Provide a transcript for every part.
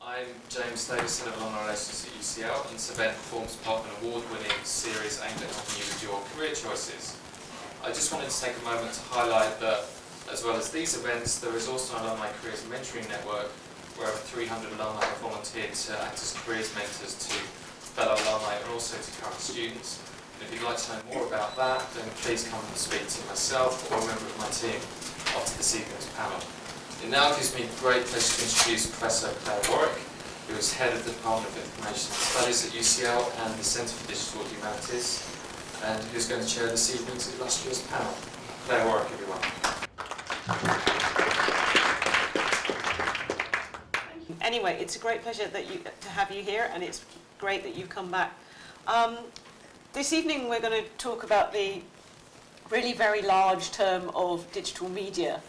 I'm James Davis, Head of Alumni Relations at UCL, and this event forms part of an award-winning series aimed at helping you with your career choices. I just wanted to take a moment to highlight that, as well as these events, there is also an Alumni Careers Mentoring Network where over 300 alumni have volunteered to act as careers mentors to fellow alumni and also to current students. And if you'd like to know more about that, then please come and speak to myself or a member of my team after this evening's panel. It now gives me great pleasure to introduce Professor Warwick, who is Head of the Department of Information Studies at UCL and the Centre for Digital Humanities, and who's going to chair this evening's illustrious panel. Claire Warwick, everyone. Anyway, it's a great pleasure to have you here, and it's great that you've come back. This evening we're going to talk about the really very large term of digital media.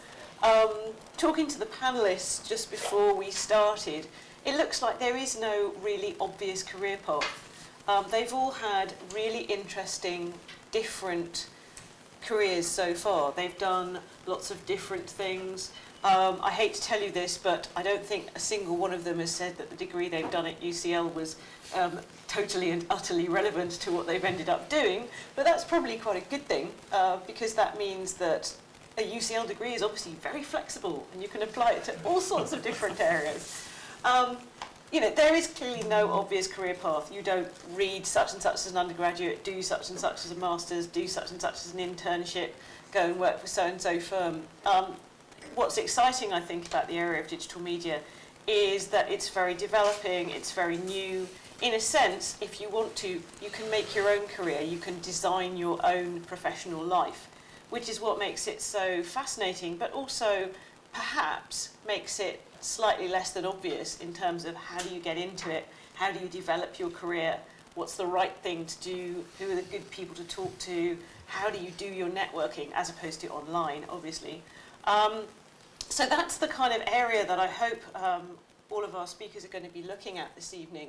Talking to the panellists just before we started, it looks like there is no really obvious career path. They've all had really interesting, different careers so far. They've done lots of different things. I hate to tell you this, but I don't think a single one of them has said that the degree they've done at UCL was totally and utterly relevant to what they've ended up doing. But that's probably quite a good thing, because that means that a UCL degree is obviously very flexible and you can apply it to all sorts of different areas. You know, there is clearly no obvious career path. You don't read such and such as an undergraduate, do such and such as a master's, do such and such as an internship, go and work for so-and-so firm. What's exciting, I think, about the area of digital media is that it's very developing, it's very new. In a sense, if you want to, you can make your own career, you can design your own professional life, which is what makes it so fascinating, but also perhaps makes it slightly less than obvious in terms of how do you get into it, how do you develop your career, what's the right thing to do, who are the good people to talk to, how do you do your networking as opposed to online, obviously. So that's the kind of area that I hope all of our speakers are going to be looking at this evening.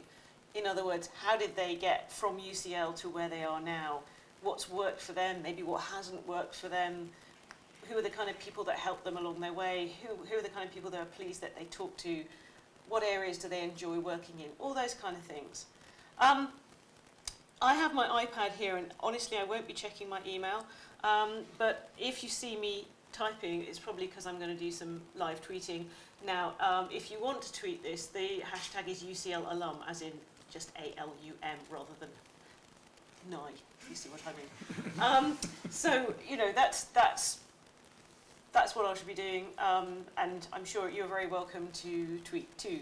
In other words, how did they get from UCL to where they are now? What's worked for them, maybe what hasn't worked for them, who are the kind of people that help them along their way, who are the kind of people that are pleased that they talk to, what areas do they enjoy working in, all those kind of things. I have my iPad here, and honestly I won't be checking my email, but if you see me typing, it's probably because I'm going to do some live tweeting. Now, if you want to tweet this, the hashtag is UCL Alum, as in just ALUM rather than NI, if you see what I mean. So, you know, that's what I should be doing, and I'm sure you're very welcome to tweet too.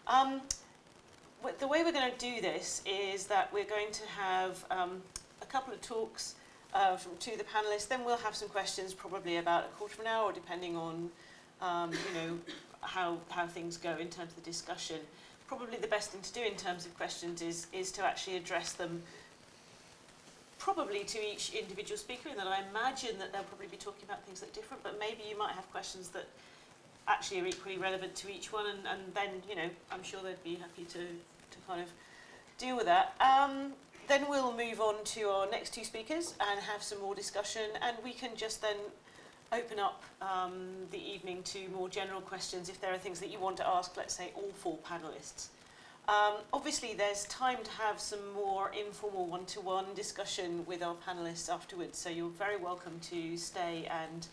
The way we're going to do this is that we're going to have a couple of talks from two of the panellists, then we'll have some questions, probably about a quarter of an hour, or depending on you know, how things go in terms of the discussion. Probably the best thing to do in terms of questions is to actually address them probably to each individual speaker, and that I imagine that they'll probably be talking about things that are different, but maybe you might have questions that actually are equally relevant to each one, and then, you know, I'm sure they'd be happy to kind of deal with that. Then we'll move on to our next two speakers and have some more discussion, and we can just then open up the evening to more general questions if there are things that you want to ask, let's say, all four panellists. Obviously, there's time to have some more informal one-to-one discussion with our panellists afterwards, so you're very welcome to stay and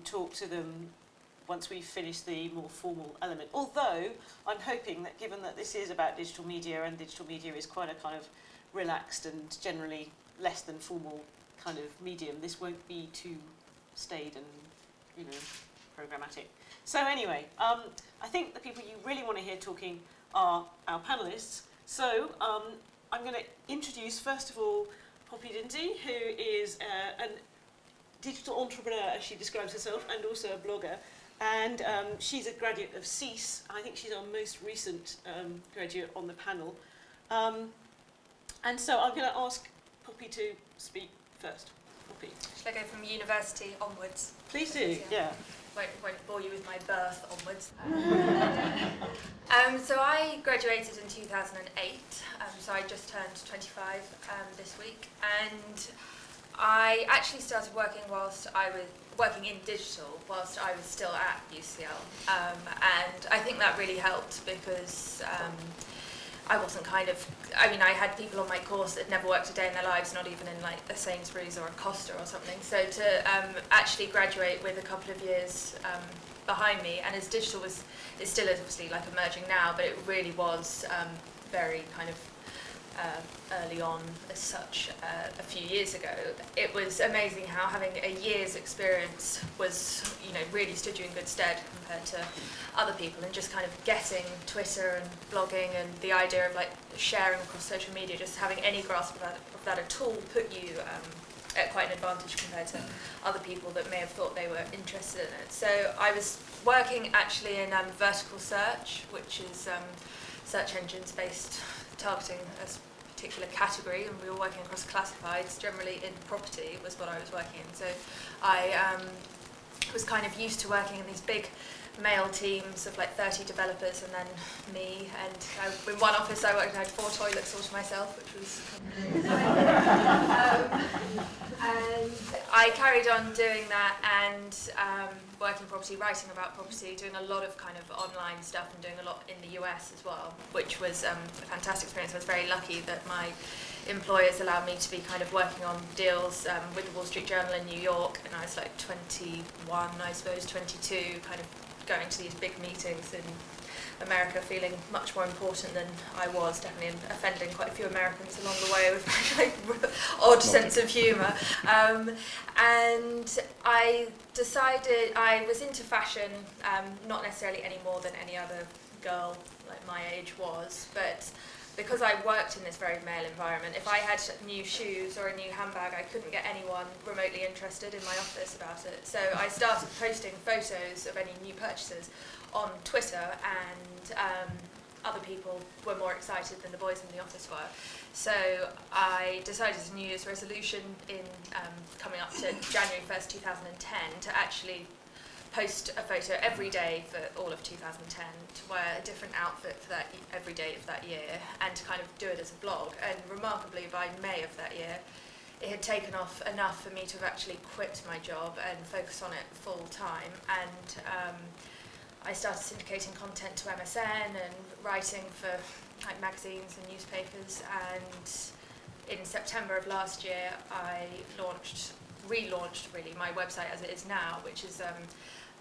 talk to them once we've finished the more formal element. Although, I'm hoping that given that this is about digital media, and digital media is quite a kind of relaxed and generally less than formal kind of medium, this won't be too staid and, you know, programmatic. So anyway, I think the people you really want to hear talking are our panellists. So I'm going to introduce, first of all, Poppy Dinsey, who is a digital entrepreneur, as she describes herself, and also a blogger. And she's a graduate of SSEES. I think she's our most recent graduate on the panel. And so I'm going to ask Poppy to speak first. Poppy. Should I go from university onwards? Please do, yeah. Won't bore you with my birth onwards. So I graduated in 2008, so I just turned 25 this week, and I actually started working whilst I was working in digital whilst I was still at UCL, and I think that really helped because I wasn't I had people on my course that had never worked a day in their lives, not even in like a Sainsbury's or a Costa or something. So to actually graduate with a couple of years behind me, and as digital is still obviously like emerging now, but it really was very kind of early on as such a few years ago. It was amazing how having a year's experience was, really stood you in good stead compared to other people, and just kind of getting Twitter and blogging and the idea of like sharing across social media, just having any grasp of that at all put you at quite an advantage compared to other people that may have thought they were interested in it. So I was working actually in vertical search, which is search engines based targeting a particular category, and we were working across classifieds, generally in property was what I was working in. So I was kind of used to working in these big male teams of like 30 developers and then me, and in one office I worked, I had 4 toilets all to myself, which was and I carried on doing that and working property, writing about property, doing a lot of kind of online stuff and doing a lot in the US as well, which was a fantastic experience. I was very lucky that my employers allowed me to be kind of working on deals with the Wall Street Journal in New York, and I was like 21, I suppose, 22, kind of going to these big meetings in America, feeling much more important than I was, definitely offending quite a few Americans along the way with my like, odd sense of humour. And I decided I was into fashion, not necessarily any more than any other girl like my age was, but because I worked in this very male environment, if I had new shoes or a new handbag, I couldn't get anyone remotely interested in my office about it. So I started posting photos of any new purchases on Twitter, and other people were more excited than the boys in the office were. So I decided as a New Year's resolution in coming up to January 1st, 2010, to actually post a photo every day for all of 2010, to wear a different outfit for that every day of that year, and to kind of do it as a blog. And remarkably, by May of that year, it had taken off enough for me to have actually quit my job and focus on it full time. And I started syndicating content to MSN and writing for like magazines and newspapers. And in September of last year, I relaunched really my website as it is now, which is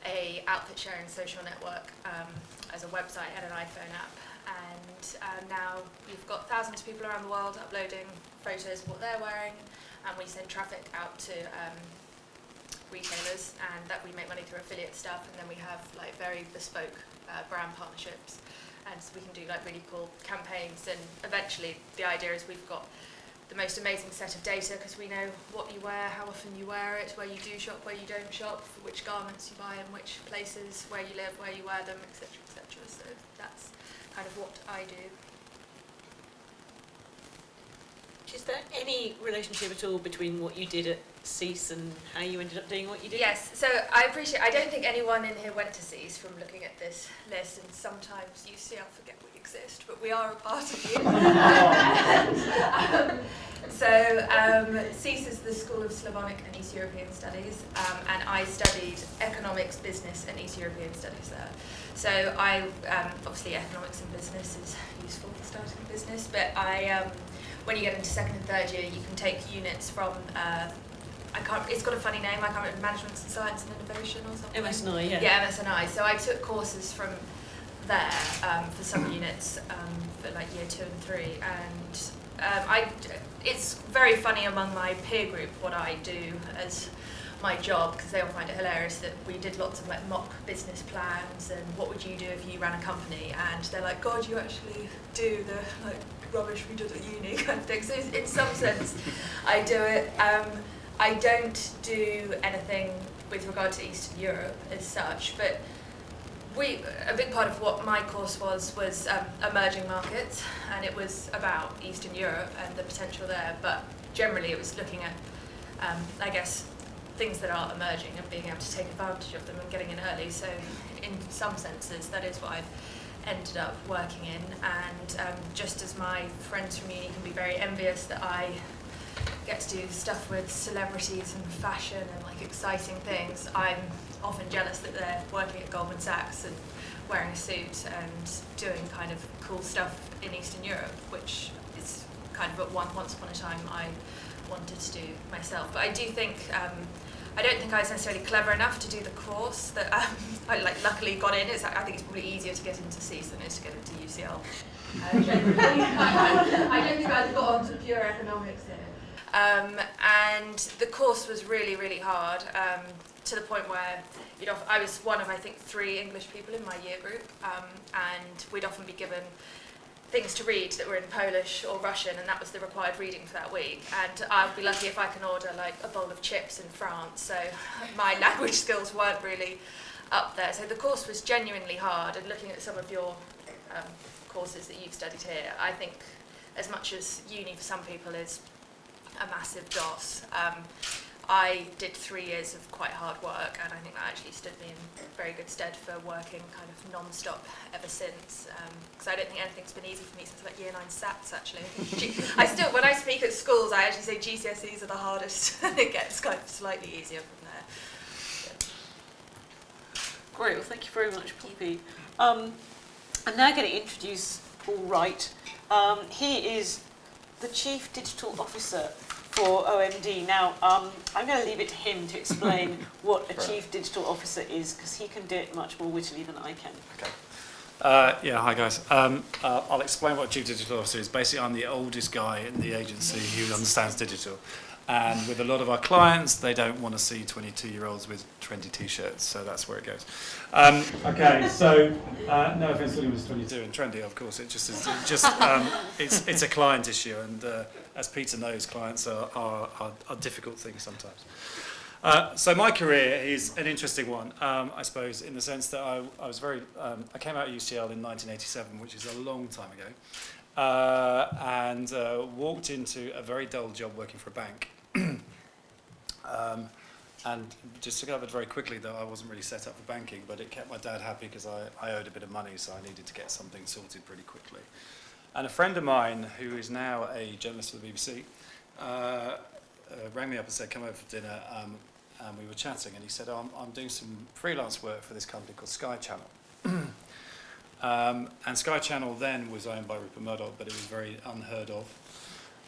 a outfit sharing social network as a website and an iPhone app. And now we've got thousands of people around the world uploading photos of what they're wearing, and we send traffic out to retailers, and that we make money through affiliate stuff. And then we have like very bespoke brand partnerships, and so we can do like really cool campaigns. And eventually the idea is we've got the most amazing set of data, because we know what you wear, how often you wear it, where you do shop, where you don't shop, for which garments you buy in which places, where you live, where you wear them, etc., etc. So that's kind of what I do. Is there any relationship at all between what you did at SSEES and how you ended up doing what you did? Yes, so I don't think anyone in here went to SSEES from looking at this list, and sometimes UCL forget we exist, but we are a part of you. SSEES is the School of Slavonic and East European Studies, and I studied economics, business and East European Studies there. So I, obviously economics and business is useful for starting a business, but when you get into second and third year, you can take units from, it's got a funny name, I can't remember, Management and Science and Innovation or something. MS&I, yeah. Yeah, MS&I. So I took courses from there for some units for like year 2 and 3, and it's very funny among my peer group what I do as my job, because they all find it hilarious that we did lots of like mock business plans and what would you do if you ran a company, and they're like, God, you actually do the like rubbish we did at uni kind of thing. So in some sense I do it. I don't do anything with regard to Eastern Europe as such, but a big part of what my course was emerging markets, and it was about Eastern Europe and the potential there, but generally it was looking at I guess things that are emerging and being able to take advantage of them and getting in early. So in some senses that is what I've ended up working in, and just as my friends from uni can be very envious that I get to do stuff with celebrities and fashion and like exciting things. I'm often jealous that they're working at Goldman Sachs and wearing a suit and doing kind of cool stuff in Eastern Europe, which is kind of once upon a time I wanted to do myself. But I do think, I don't think I was necessarily clever enough to do the course that I luckily got in. I think it's probably easier to get into SSEES than it is to get into UCL. I don't think I've got onto pure economics here. And the course was really, really hard, to the point where I was one of, I think, 3 English people in my year group, and we'd often be given things to read that were in Polish or Russian, and that was the required reading for that week. And I'd be lucky if I can order like a bowl of chips in France, so my language skills weren't really up there. So the course was genuinely hard, and looking at some of your courses that you've studied here, I think as much as uni for some people is a massive DOS, I did 3 years of quite hard work, and I think that actually stood me in very good stead for working kind of non-stop ever since. Because I don't think anything's been easy for me since like year 9 SATs, actually. When I speak at schools, I actually say GCSEs are the hardest, and it gets kind of slightly easier from there. Great, well thank you very much, Poppy. I'm now going to introduce Wright. He is the Chief Digital Officer for OMD. Now, I'm going to leave it to him to explain what a Chief Digital Officer is, because he can do it much more wittily than I can. Okay. Yeah, hi guys. I'll explain what Chief Digital Officer is. Basically, I'm the oldest guy in the agency who understands digital. And with a lot of our clients, they don't want to see 22-year-olds with trendy T-shirts, so that's where it goes. Okay, so no offence to anyone who's 22 and trendy, of course. It just is. It's a client issue, and as Peter knows, clients are difficult things sometimes. So my career is an interesting one, I suppose, in the sense that I came out of UCL in 1987, which is a long time ago, and walked into a very dull job working for a bank. And just discovered very quickly that I wasn't really set up for banking, but it kept my dad happy because I owed a bit of money, so I needed to get something sorted pretty quickly. And a friend of mine, who is now a journalist for the BBC, rang me up and said, come over for dinner, and we were chatting, and he said, oh, I'm doing some freelance work for this company called Sky Channel. And Sky Channel then was owned by Rupert Murdoch, but it was very unheard of.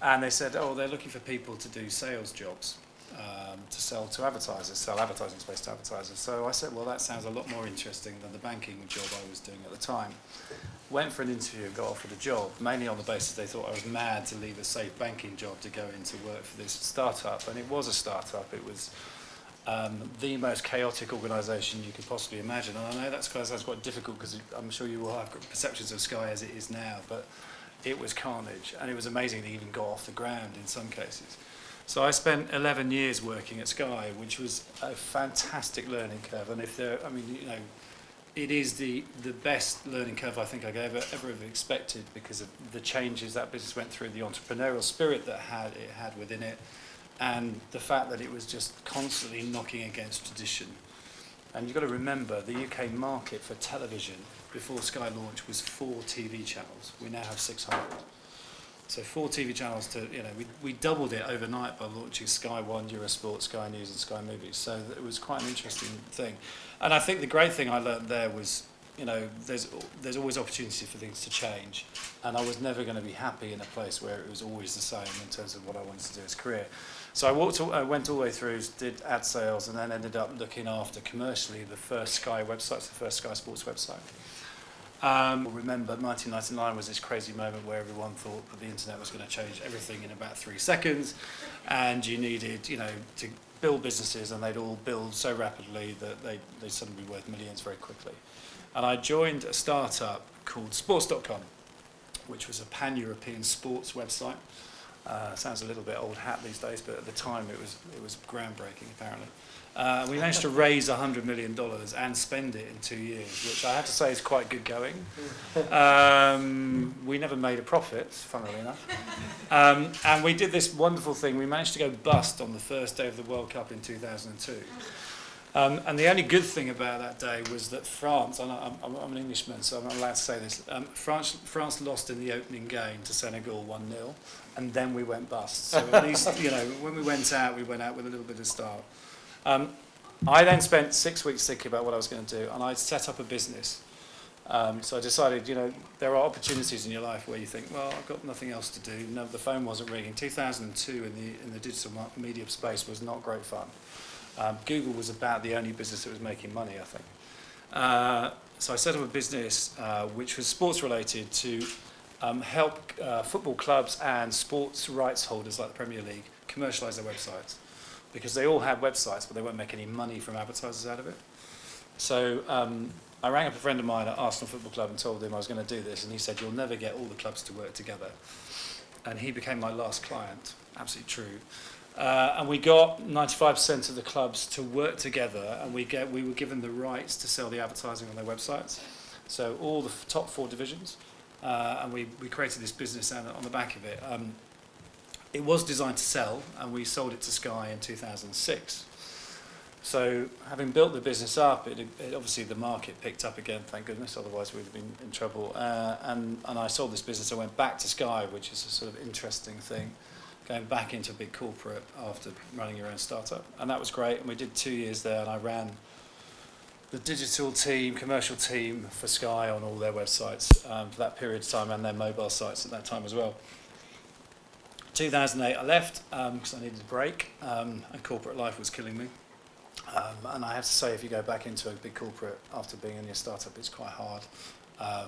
And they said, oh, they're looking for people to do sales jobs, to sell to advertisers, sell advertising space to advertisers. So I said, well, that sounds a lot more interesting than the banking job I was doing at the time. Went for an interview, got offered a job, mainly on the basis they thought I was mad to leave a safe banking job to go into work for this startup. And it was a startup. It was the most chaotic organisation you could possibly imagine. And I know that sounds quite difficult because I'm sure you will have perceptions of Sky as it is now, but it was carnage, and it was amazing they even got off the ground in some cases. So I spent 11 years working at Sky, which was a fantastic learning curve. And it is the best learning curve I think I ever have expected, because of the changes that business went through, the entrepreneurial spirit that it had within it, and the fact that it was just constantly knocking against tradition. And you've got to remember, the UK market for television before Sky launched was 4 TV channels. We now have 600. So 4 TV channels we doubled it overnight by launching Sky One, Eurosport, Sky News and Sky Movies. So it was quite an interesting thing. And I think the great thing I learned there was, there's always opportunity for things to change. And I was never going to be happy in a place where it was always the same in terms of what I wanted to do as a career. So I went all the way through, did ad sales, and then ended up looking after commercially the first Sky website, the first Sky Sports website. Remember, 1999 was this crazy moment where everyone thought that the internet was going to change everything in about 3 seconds, and you needed, to build businesses, and they'd all build so rapidly that they'd suddenly be worth millions very quickly. And I joined a startup called Sports.com, which was a pan-European sports website. Sounds a little bit old hat these days, but at the time it was groundbreaking, apparently. We managed to raise $100 million and spend it in 2 years, which I have to say is quite good going. We never made a profit, funnily enough. And we did this wonderful thing. We managed to go bust on the first day of the World Cup in 2002. And the only good thing about that day was that France, and I'm an Englishman, so I'm not allowed to say this, France lost in the opening game to Senegal 1-0, and then we went bust. So at least, when we went out with a little bit of style. I then spent 6 weeks thinking about what I was going to do, and I set up a business. So I decided, there are opportunities in your life where you think, well, I've got nothing else to do. No, the phone wasn't ringing. 2002 in the digital media space was not great fun. Google was about the only business that was making money, I think. So I set up a business which was sports related to help football clubs and sports rights holders like the Premier League commercialise their websites, because they all had websites but they weren't making any money from advertisers out of it. So I rang up a friend of mine at Arsenal Football Club and told him I was going to do this, and he said, you'll never get all the clubs to work together. And he became my last client. Absolutely true. And we got 95% of the clubs to work together, and we were given the rights to sell the advertising on their websites. So all the top 4 divisions, and we created this business on the back of it. It was designed to sell, and we sold it to Sky in 2006. So having built the business up, it obviously the market picked up again, thank goodness, otherwise we'd have been in trouble. And I sold this business. I went back to Sky, which is a sort of interesting thing, going back into a big corporate after running your own startup. And that was great, and we did 2 years there, and I ran the digital team, commercial team for Sky on all their websites for that period of time, and their mobile sites at that time as well. 2008 I left because I needed a break, and corporate life was killing me. And I have to say, if you go back into a big corporate after being in your startup, it's quite hard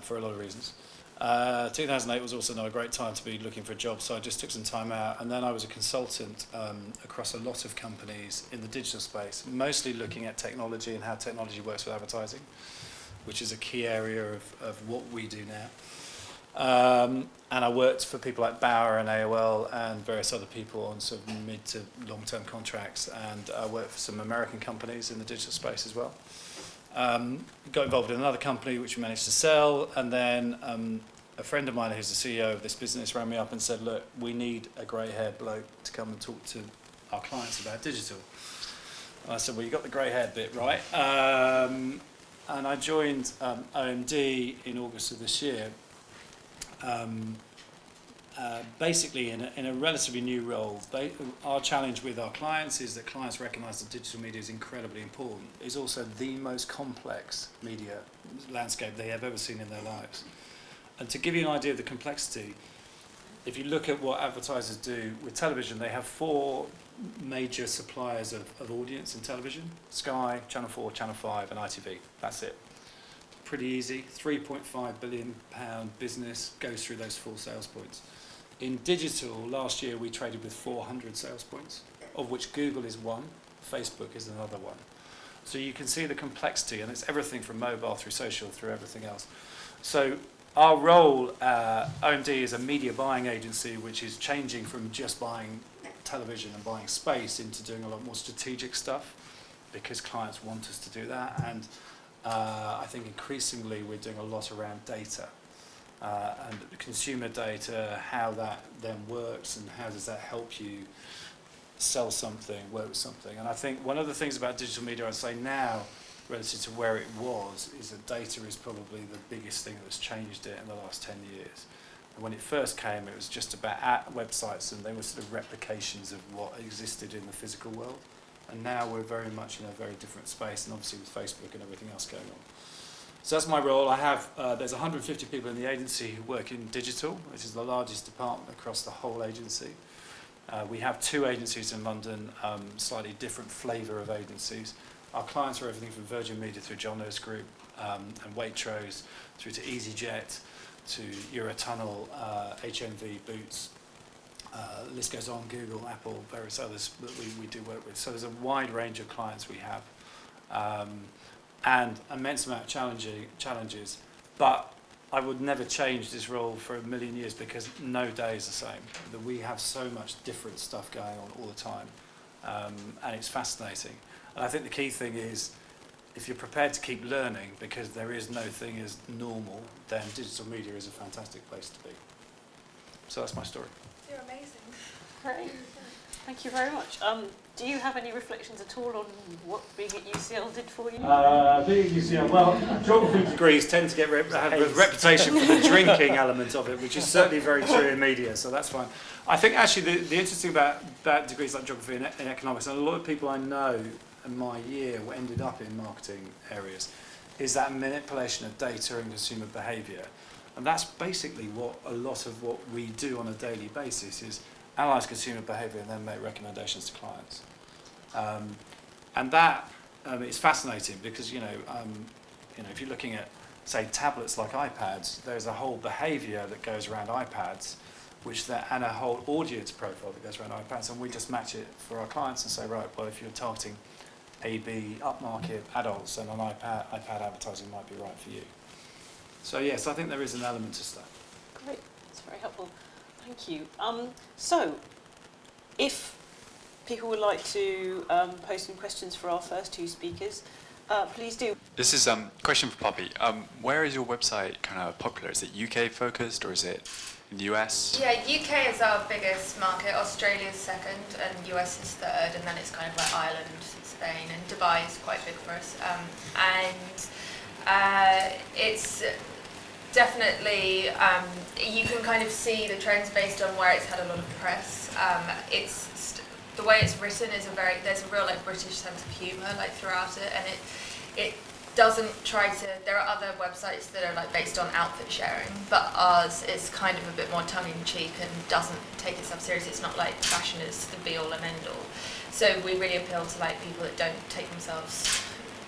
for a lot of reasons. 2008 was also not a great time to be looking for a job, so I just took some time out, and then I was a consultant across a lot of companies in the digital space, mostly looking at technology and how technology works with advertising, which is a key area of what we do now. And I worked for people like Bauer and AOL and various other people on sort of mid to long-term contracts, and I worked for some American companies in the digital space as well. Got involved in another company which we managed to sell, and then a friend of mine who's the CEO of this business rang me up and said, look, we need a grey-haired bloke to come and talk to our clients about digital. And I said, well, you got the grey-haired bit right. And I joined OMD in August of this year. Basically in a relatively new role. Our challenge with our clients is that clients recognise that digital media is incredibly important. It's also the most complex media landscape they have ever seen in their lives. And to give you an idea of the complexity, if you look at what advertisers do with television, they have 4 major suppliers of audience in television: Sky, Channel 4, Channel 5 and ITV. That's it. Pretty easy. £3.5 billion business goes through those 4 sales points. In digital, last year we traded with 400 sales points, of which Google is one, Facebook is another one. So you can see the complexity, and it's everything from mobile through social through everything else. So our role, OMD, is a media buying agency which is changing from just buying television and buying space into doing a lot more strategic stuff, because clients want us to do that. And I think increasingly we're doing a lot around data and consumer data, how that then works and how does that help you sell something, work with something. And I think one of the things about digital media, I'd say now, relative to where it was, is that data is probably the biggest thing that's changed it in the last 10 years. And when it first came, it was just about websites, and they were sort of replications of what existed in the physical world. And now we're very much in a very different space, and obviously with Facebook and everything else going on. So that's my role. I have, there's 150 people in the agency who work in digital, which is the largest department across the whole agency. We have 2 agencies in London, slightly different flavour of agencies. Our clients are everything from Virgin Media through John Lewis Group and Waitrose, through to EasyJet, to Eurotunnel, HMV, Boots. The list goes on, Google, Apple, various others that we do work with. So there's a wide range of clients we have, and immense amount of challenges. But I would never change this role for a million years, because no day is the same. That we have so much different stuff going on all the time, and it's fascinating. And I think the key thing is, if you're prepared to keep learning, because there is no thing as normal, then digital media is a fantastic place to be. So that's my story. You're amazing. Great. Thank you very much. Do you have any reflections at all on what being at UCL did for you? Being at UCL, well, geography degrees tend to have a reputation for the drinking element of it, which is certainly very true in media, so that's fine. I think actually the interesting about degrees like geography and economics, and a lot of people I know my year ended up in marketing areas is that manipulation of data and consumer behaviour. And that's basically what a lot of what we do on a daily basis is analyse consumer behaviour and then make recommendations to clients. And that is fascinating because, if you're looking at, say, tablets like iPads, there's a whole behaviour that goes around iPads, and a whole audience profile that goes around iPads, and we just match it for our clients and say, right, well, if you're targeting AB, upmarket adults, then an iPad advertising might be right for you. So yes, I think there is an element to that. Great, that's very helpful. Thank you. So, if people would like to post some questions for our first two speakers, please do. This is a question for Poppy. Where is your website kind of popular? Is it UK focused or is it in the US? Yeah, UK is our biggest market, Australia's second, and US is third, and then it's kind of like Ireland, Spain, and Dubai is quite big for us. It's definitely, you can kind of see the trends based on where it's had a lot of press. The way it's written is there's a real like British sense of humour like throughout it, and it doesn't try to, there are other websites that are like based on outfit sharing, but ours is kind of a bit more tongue-in-cheek and doesn't take itself seriously. It's not like fashion is the be-all and end-all. So we really appeal to like people that don't take themselves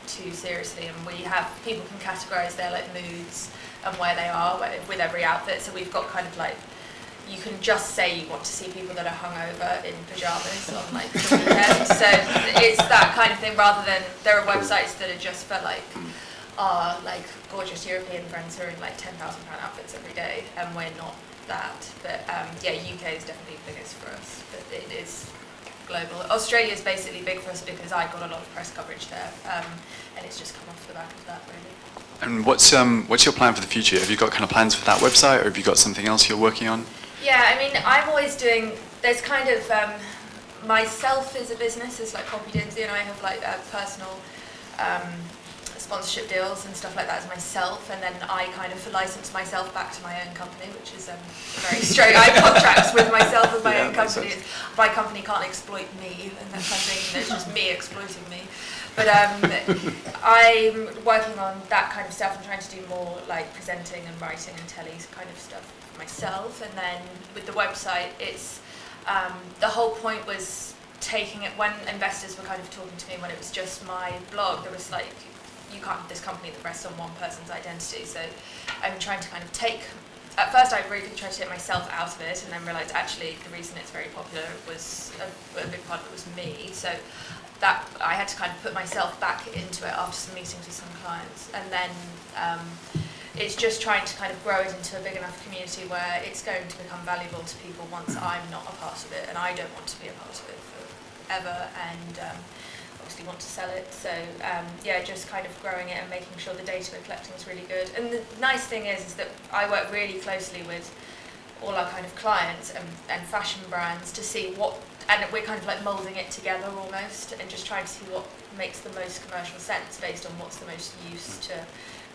too seriously, and we have, people can categorise their like moods and where they are with every outfit. So we've got kind of like, you can just say you want to see people that are hungover in pyjamas on like the weekend. So it's that kind of thing, rather than, there are websites that are just for like our like gorgeous European friends who are in like £10,000 outfits every day, and we're not that. But UK is definitely the biggest for us, but it is global. Australia's basically big for us because I got a lot of press coverage there, and it's just come off the back of that really. And what's your plan for the future? Have you got kind of plans for that website, or have you got something else you're working on? Yeah, I mean, I'm always doing, there's kind of, myself as a business is like Poppy Dinsey, and I have like personal sponsorship deals and stuff like that as myself, and then I kind of license myself back to my own company, which is very straight. I have contracts with myself as my own company. My company can't exploit me, and that kind of thing. It's just me exploiting me. But I'm working on that kind of stuff and trying to do more like presenting and writing and telly kind of stuff myself. And then with the website, it's the whole point was taking it, when investors were kind of talking to me when it was just my blog, there was like, you can't have this company that rests on one person's identity. So I'm trying to kind of take, at first I really tried to take myself out of it, and then realised actually the reason it's very popular was, a big part of it was me. So that I had to kind of put myself back into it after some meetings with some clients, and then it's just trying to kind of grow it into a big enough community where it's going to become valuable to people once I'm not a part of it, and I don't want to be a part of it forever, and obviously want to sell it. So just kind of growing it and making sure the data we're collecting is really good. And the nice thing is that I work really closely with all our kind of clients and fashion brands to see what, and we're kind of like moulding it together almost, and just trying to see what makes the most commercial sense based on what's the most use to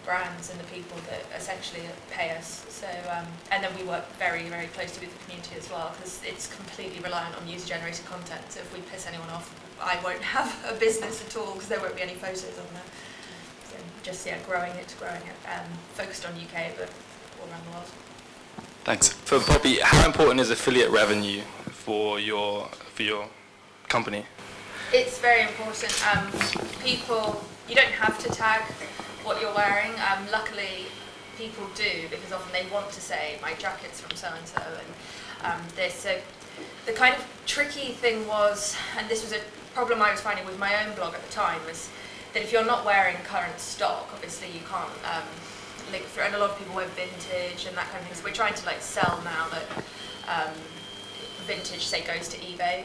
brands and the people that essentially pay us. So and then we work very, very closely with the community as well, because it's completely reliant on user-generated content. So if we piss anyone off, I won't have a business at all, because there won't be any photos on there. So just growing it, focused on UK but all around the world. Thanks. For Poppy, how important is affiliate revenue for your company? It's very important. People, you don't have to tag what you're wearing. Luckily, people do, because often they want to say my jacket's from so and so, and this. So the kind of tricky thing was, and this was a problem I was finding with my own blog at the time, was that if you're not wearing current stock, obviously you can't link through. And a lot of people wear vintage and that kind of thing. So we're trying to like sell now that vintage, say, goes to eBay,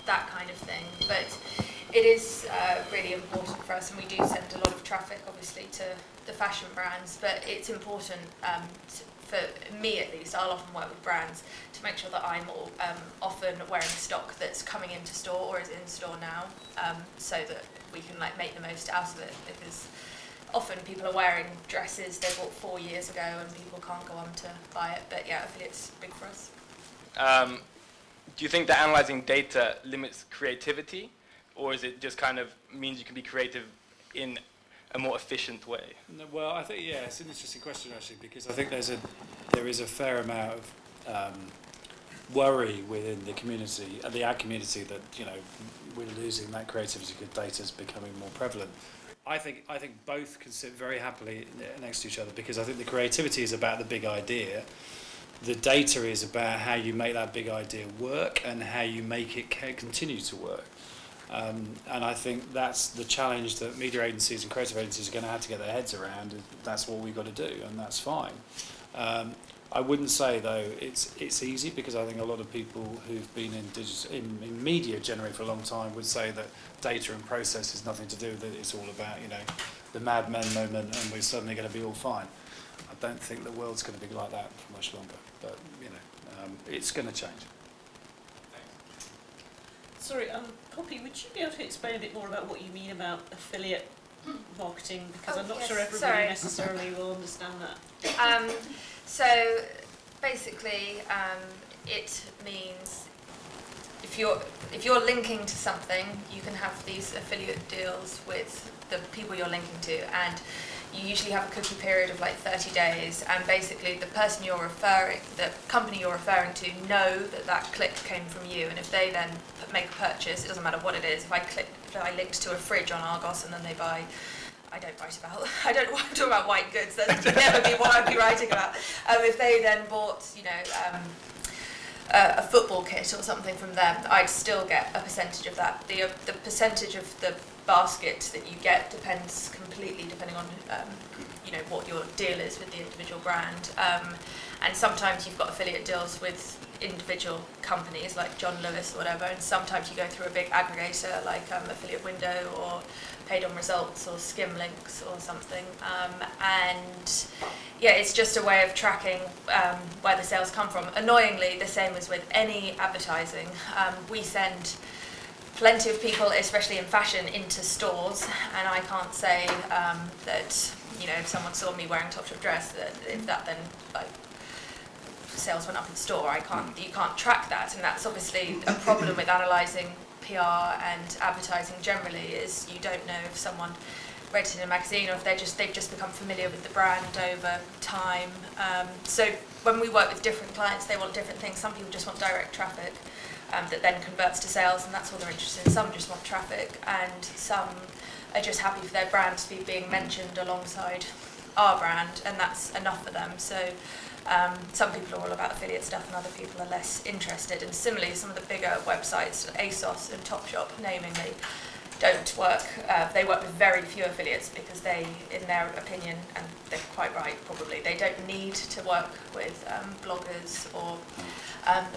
that kind of thing. But it is really important for us, and we do send a lot of traffic, obviously, to the fashion brands. But it's important, for me at least, I'll often work with brands to make sure that I'm often wearing stock that's coming into store or is in store now, so that we can like make the most out of it. Because often people are wearing dresses they bought 4 years ago, and people can't go on to buy it. But yeah, affiliate's big for us. Do you think that analyzing data limits creativity? or is it just kind of means you can be creative in a more efficient way? No, well, I think, yeah, it's an interesting question actually, because I think there is a fair amount of worry within the community, the ad community, that, you know, we're losing that creativity because data is becoming more prevalent. I think both can sit very happily next to each other, because I think the creativity is about the big idea. The data is about how you make that big idea work and how you make it continue to work. And I think that's the challenge that media agencies and creative agencies are going to have to get their heads around. That's what we've got to do, and that's fine. I wouldn't say, though, it's easy, because I think a lot of people who've been in media generally for a long time would say that data and process has nothing to do with it. It's all about, you know, the Mad Men moment, and we're suddenly going to be all fine. I don't think the world's going to be like that for much longer, but, you know, it's going to change. Sorry, Poppy, would you be able to explain a bit more about what you mean about affiliate marketing? Because I'm not sure everybody necessarily will understand that. So basically, it means if you're linking to something, you can have these affiliate deals with the people you're linking to, and you usually have a cookie period of like 30 days, and basically the company you're referring to know that click came from you, and if they then make a purchase, it doesn't matter what it is. If I linked to a fridge on Argos and then they buy, I don't want to talk about white goods, that'd never be what I'd be writing about. If they then bought, you know, a football kit or something from them, I'd still get a percentage of that. The percentage of the basket that you get depends completely depending on you know, what your deal is with the individual brand, and sometimes you've got affiliate deals with individual companies like John Lewis or whatever, and sometimes you go through a big aggregator like Affiliate Window or Paid on Results or Skimlinks or something, and yeah, it's just a way of tracking where the sales come from. Annoyingly, the same as with any advertising, we send plenty of people, especially in fashion, into stores, and I can't say that, you know, if someone saw me wearing a top-top dress, that if that then like sales went up in store, you can't track that, and that's obviously a problem with analysing PR and advertising generally, is you don't know if someone read it in a magazine or if they've just become familiar with the brand over time. So when we work with different clients, they want different things. Some people just want direct traffic that then converts to sales, and that's all they're interested in. Some just want traffic, and some are just happy for their brand to be being mentioned alongside our brand, and that's enough for them. So some people are all about affiliate stuff and other people are less interested. And similarly, some of the bigger websites, ASOS and Topshop, namingly, don't work. They work with very few affiliates because they, in their opinion, and they're quite right probably, they don't need to work with bloggers or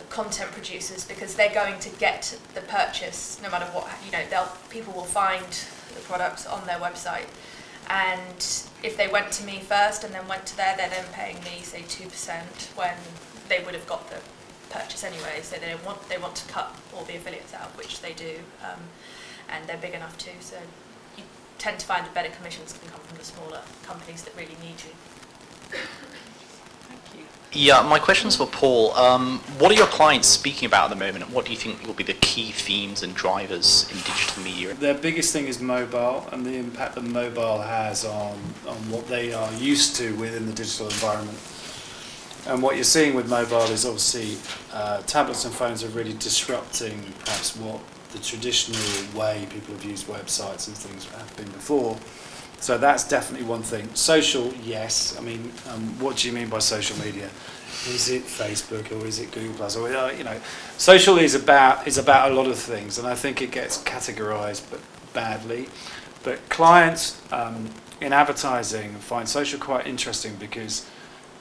content producers, because they're going to get the purchase no matter what. You know, people will find the products on their website, and if they went to me first and then went to there, they're then paying me say 2% when they would have got the purchase anyway. So they want to cut all the affiliates out, which they do. And they're big enough too, so you tend to find that better commissions can come from the smaller companies that really need you. Thank you. Yeah, my question's for Paul. What are your clients speaking about at the moment, and what do you think will be the key themes and drivers in digital media? Their biggest thing is mobile, and the impact that mobile has on what they are used to within the digital environment. And what you're seeing with mobile is obviously tablets and phones are really disrupting perhaps what the traditional way people have used websites and things have been before. So that's definitely one thing. Social, yes. I mean, what do you mean by social media? Is it Facebook or is it Google Plus? Or you know, social is about a lot of things, and I think it gets categorised but badly. But clients in advertising find social quite interesting because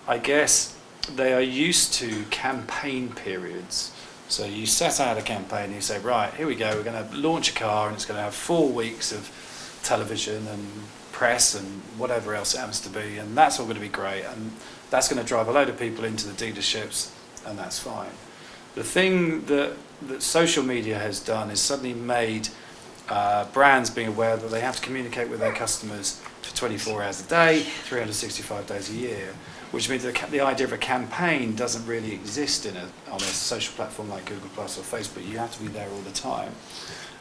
I guess they are used to campaign periods. So you set out a campaign and you say, right, here we go, we're going to launch a car and it's going to have 4 weeks of television and press and whatever else it happens to be, and that's all going to be great, and that's going to drive a load of people into the dealerships, and that's fine. The thing that social media has done is suddenly made brands being aware that they have to communicate with their customers for 24 hours a day, 365 days a year, which means that the idea of a campaign doesn't really exist on a social platform like Google Plus or Facebook. You have to be there all the time.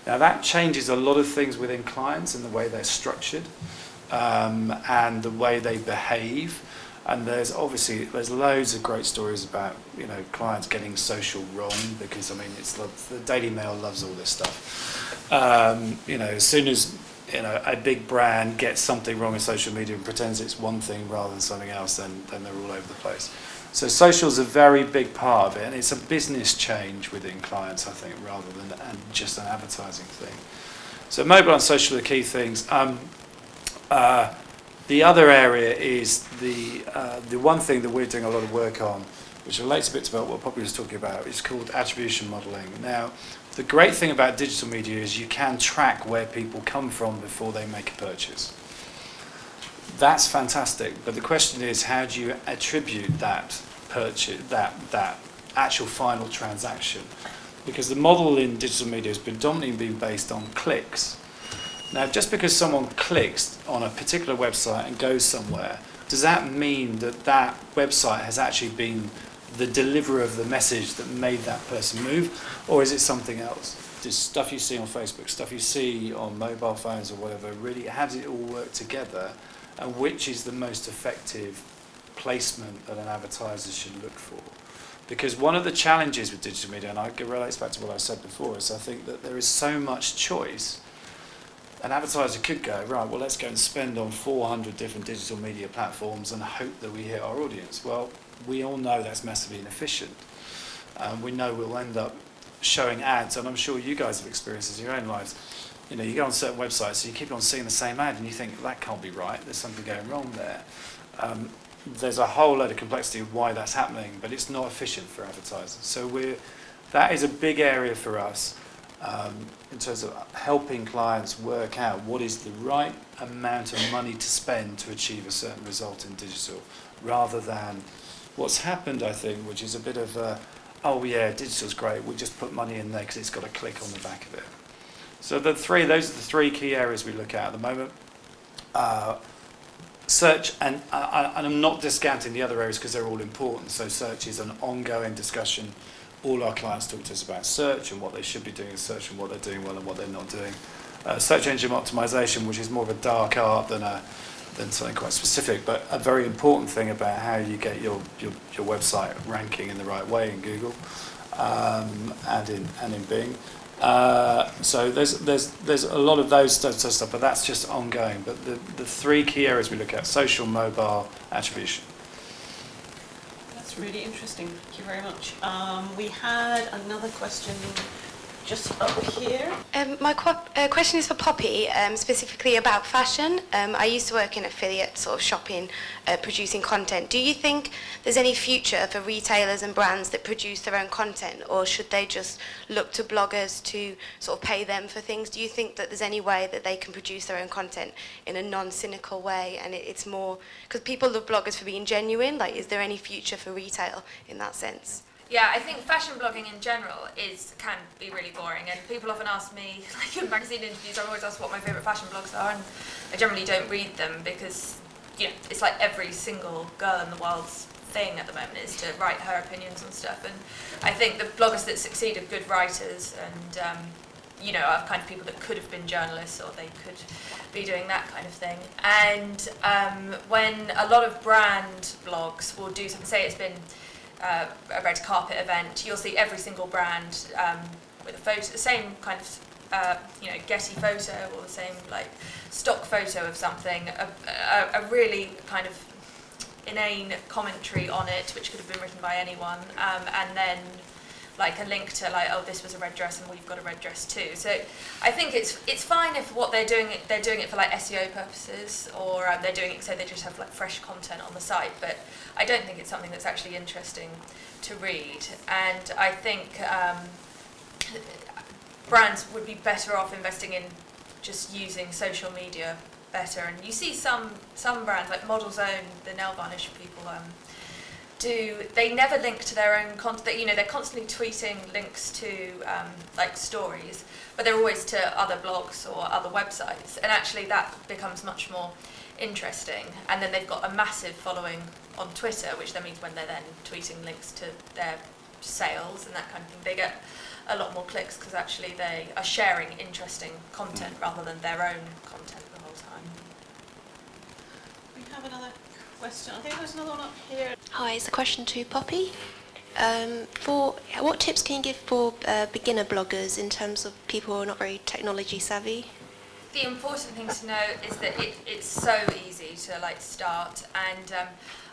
Now that changes a lot of things within clients and the way they're structured and the way they behave. And there's loads of great stories about, you know, clients getting social wrong, because I mean the Daily Mail loves all this stuff. You know, as soon as, you know, a big brand gets something wrong in social media and pretends it's one thing rather than something else, then they're all over the place. So social's a very big part of it, and it's a business change within clients, I think, rather than just an advertising thing. So mobile and social are the key things. The other area is the one thing that we're doing a lot of work on, which relates a bit to what Poppy was talking about, is called attribution modelling. Now, the great thing about digital media is you can track where people come from before they make a purchase. That's fantastic, but the question is, how do you attribute that purchase, that actual final transaction? Because the model in digital media has predominantly been based on clicks. Now, just because someone clicks on a particular website and goes somewhere, does that mean that that website has actually been the deliverer of the message that made that person move, or is it something else? Just stuff you see on Facebook, stuff you see on mobile phones or whatever, really, how does it all work together, and which is the most effective placement that an advertiser should look for? Because one of the challenges with digital media, and it relates back to what I said before, is I think that there is so much choice. An advertiser could go, right, well, let's go and spend on 400 different digital media platforms and hope that we hit our audience. Well, we all know that's massively inefficient. We know we'll end up showing ads, and I'm sure you guys have experienced this in your own lives. You know, you go on certain websites and you keep on seeing the same ad and you think, that can't be right, there's something going wrong there. There's a whole load of complexity of why that's happening, but it's not efficient for advertisers. So that is a big area for us in terms of helping clients work out what is the right amount of money to spend to achieve a certain result in digital, rather than what's happened, I think, which is a bit of oh yeah, digital's great, we'll just put money in there because it's got a click on the back of it. So those are the three key areas we look at the moment. Search, and I'm not discounting the other areas because they're all important. So search is an ongoing discussion. All our clients talk to us about search and what they should be doing in search and what they're doing well and what they're not doing. Search engine optimization, which is more of a dark art than something quite specific, but a very important thing about how you get your website ranking in the right way in Google and in Bing. So there's a lot of those stuff, but that's just ongoing. But the three key areas we look at: social, mobile, attribution. That's really interesting. Thank you very much. We had another question just up here. My question is for Poppy, specifically about fashion. I used to work in affiliate sort of shopping, producing content. Do you think there's any future for retailers and brands that produce their own content, or should they just look to bloggers to sort of pay them for things? Do you think that there's any way that they can produce their own content in a non-cynical way, and it's more, because people love bloggers for being genuine, like is there any future for retail in that sense? Yeah, I think fashion blogging in general can be really boring, and people often ask me, like in magazine interviews, I'm always asked what my favourite fashion blogs are, and I generally don't read them because, you know, it's like every single girl in the world's thing at the moment is to write her opinions on stuff, and I think the bloggers that succeed are good writers and, you know, are kind of people that could have been journalists or they could be doing that kind of thing. And when a lot of brand blogs will do something, say it's been a red carpet event, you'll see every single brand with a photo, the same kind of you know, Getty photo or the same like stock photo of something, a really kind of inane commentary on it, which could have been written by anyone, and then like a link to like, oh, this was a red dress and we've got a red dress too. So I think it's fine if what they're doing it for like SEO purposes, or they're doing it so they just have like fresh content on the site, but I don't think it's something that's actually interesting to read. And I think brands would be better off investing in just using social media better. And you see some brands like Model's Own, the nail varnish people, they never link to their own content. You know, they're constantly tweeting links to like stories, but they're always to other blogs or other websites, and actually that becomes much more interesting. And then they've got a massive following on Twitter, which then means when they're then tweeting links to their sales and that kind of thing. They get a lot more clicks because actually they are sharing interesting content rather than their own content the whole time. We have another question. I think there's another one up here. Hi, it's a question to Poppy. What tips can you give for beginner bloggers in terms of people who are not very technology savvy? The important thing to know is that it's so easy to like start, and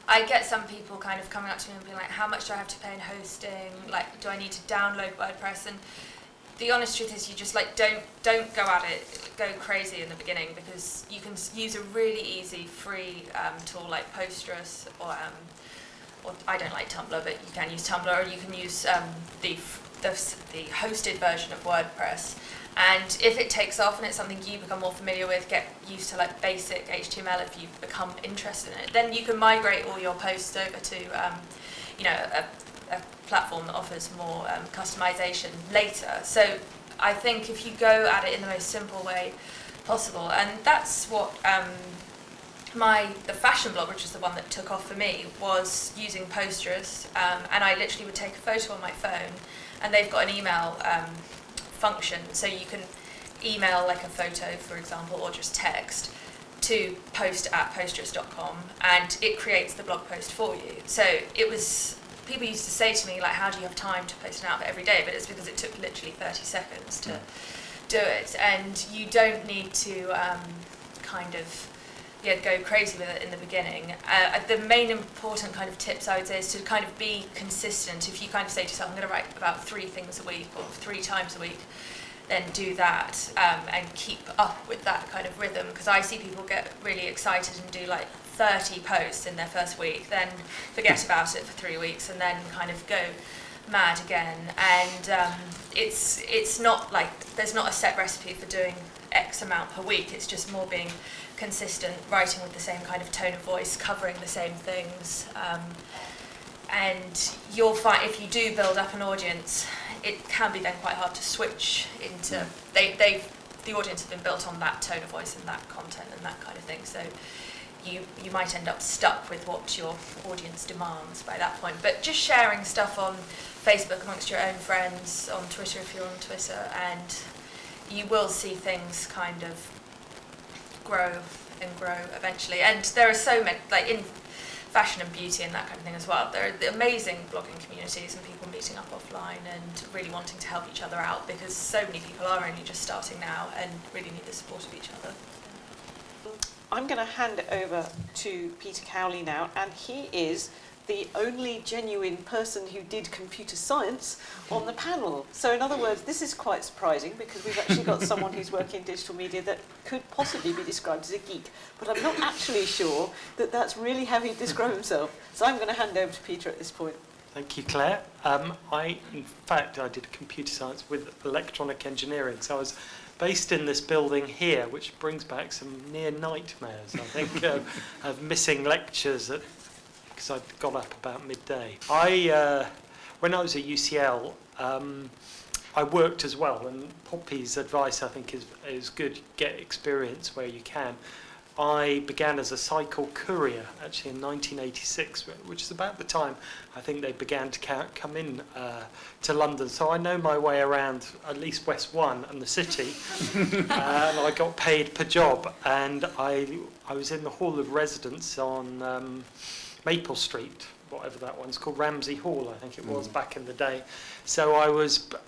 I get some people kind of coming up to me and being like, how much do I have to pay in hosting? Like, do I need to download WordPress? And the honest truth is you just like don't go at it, go crazy in the beginning, because you can use a really easy free tool like Postgres, or I don't like Tumblr, but you can use Tumblr, or you can use the hosted version of WordPress. And if it takes off and it's something you become more familiar with, get used to like basic HTML if you become interested in it, then you can migrate all your posts over to a platform that offers more customization later. So I think if you go at it in the most simple way possible, and that's what the fashion blog, which is the one that took off for me, was using Postgres, and I literally would take a photo on my phone, and they've got an email function, so you can email like a photo, for example, or just text to post@postgres.com, and it creates the blog post for you. So people used to say to me, like, how do you have time to post an outfit every day? But it's because it took literally 30 seconds to do it, and you don't need to go crazy with it in the beginning. The main important kind of tips I would say is to kind of be consistent. If you kind of say to yourself, I'm going to write about 3 things a week or 3 times a week, then do that and keep up with that kind of rhythm, because I see people get really excited and do like 30 posts in their first week, then forget about it for 3 weeks, and then kind of go mad again. And it's not like there's not a set recipe for doing X amount per week. It's just more being consistent, writing with the same kind of tone of voice, covering the same things, and you'll find if you do build up an audience, it can be then quite hard to switch into the audience has been built on that tone of voice and that content and that kind of thing, so you might end up stuck with what your audience demands by that point. But just sharing stuff on Facebook amongst your own friends, on Twitter if you're on Twitter, and you will see things kind of grow eventually. And there are so many, like in fashion and beauty and that kind of thing as well, there are the amazing blogging communities and people meeting up offline and really wanting to help each other out, because so many people are only just starting now and really need the support of each other. I'm going to hand it over to Peter Cowley now, and he is the only genuine person who did computer science on the panel. So in other words, this is quite surprising, because we've actually got someone who's working in digital media that could possibly be described as a geek, but I'm not actually sure that that's really how he'd describe himself. So I'm going to hand over to Peter at this point. Thank you, Claire. I did computer science with electronic engineering, so I was based in this building here, which brings back some near nightmares, I think, of missing lectures because I got up about midday. When I was at UCL, I worked as well, and Poppy's advice, I think, is good. Get experience where you can. I began as a cycle courier, actually in 1986, which is about the time I think they began to come in to London. So I know my way around at least West 1 and the city, and I got paid per job. And I was in the Hall of Residence on Maple Street, whatever that one's called, Ramsey Hall, I think it was back in the day. So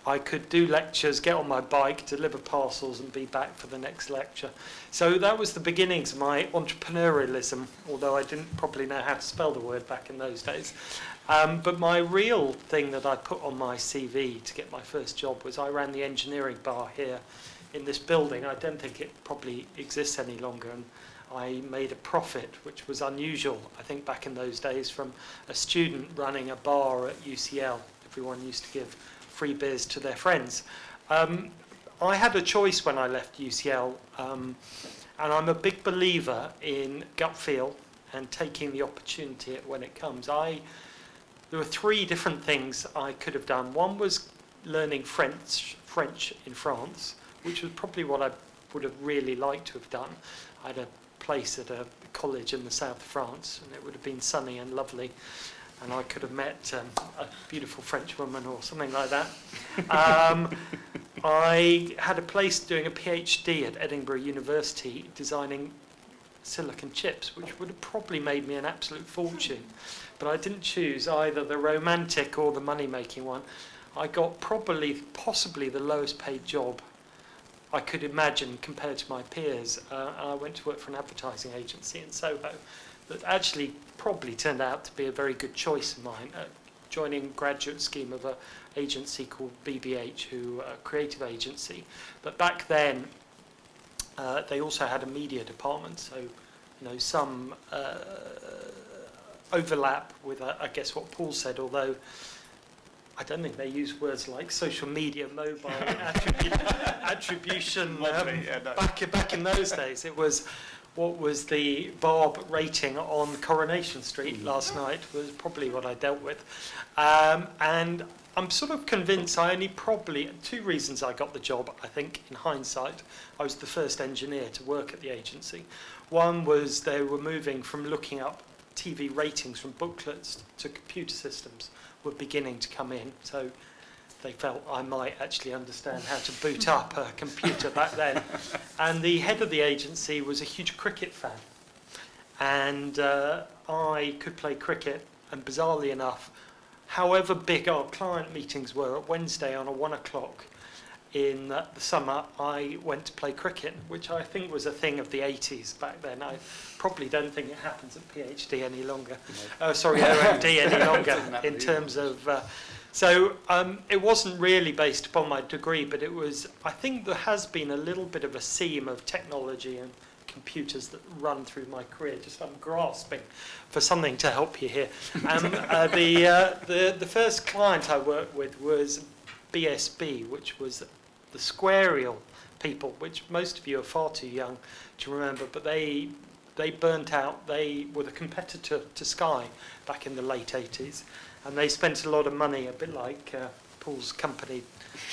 I could do lectures, get on my bike, deliver parcels, and be back for the next lecture. So that was the beginnings of my entrepreneurialism, although I didn't probably know how to spell the word back in those days. But my real thing that I put on my CV to get my first job was I ran the engineering bar here in this building. I don't think it probably exists any longer. And I made a profit, which was unusual, I think, back in those days, from a student running a bar at UCL. Everyone used to give free beers to their friends. I had a choice when I left UCL, and I'm a big believer in gut feel and taking the opportunity when it comes. There were 3 different things I could have done. One was learning French in France, which was probably what I would have really liked to have done. I had a place at a college in the south of France, and it would have been sunny and lovely. and I could have met a beautiful French woman or something like that. I had a place doing a PhD at Edinburgh University designing silicon chips, which would have probably made me an absolute fortune. But I didn't choose either the romantic or the money-making one. I got possibly the lowest paid job I could imagine compared to my peers. I went to work for an advertising agency in Soho that actually probably turned out to be a very good choice of mine, joining a graduate scheme of an agency called BBH, who a creative agency. But back then, they also had a media department, so some overlap with, I guess, what Paul said, although I don't think they use words like social media, mobile, attribution. Back in those days, it was what was the Barb rating on Coronation Street last night was probably what I dealt with. And I'm sort of convinced probably two reasons I got the job, I think, in hindsight. I was the first engineer to work at the agency. One was they were moving from looking up TV ratings from booklets to computer systems were beginning to come in, so they felt I might actually understand how to boot up a computer back then. And the head of the agency was a huge cricket fan, and I could play cricket, and bizarrely enough, however big our client meetings were at Wednesday on a 1 o'clock in the summer, I went to play cricket, which I think was a thing of the 80s back then. I probably don't think it happens at PhD any longer. OMD any longer in terms of... it wasn't really based upon my degree, but it was... I think there has been a little bit of a seam of technology and computers that run through my career. Just I'm grasping for something to help you here. The first client I worked with was BSB, which was the Squarial people, which most of you are far too young to remember, but they burnt out. They were the competitor to Sky back in the late 80s, and they spent a lot of money, a bit like Paul's company.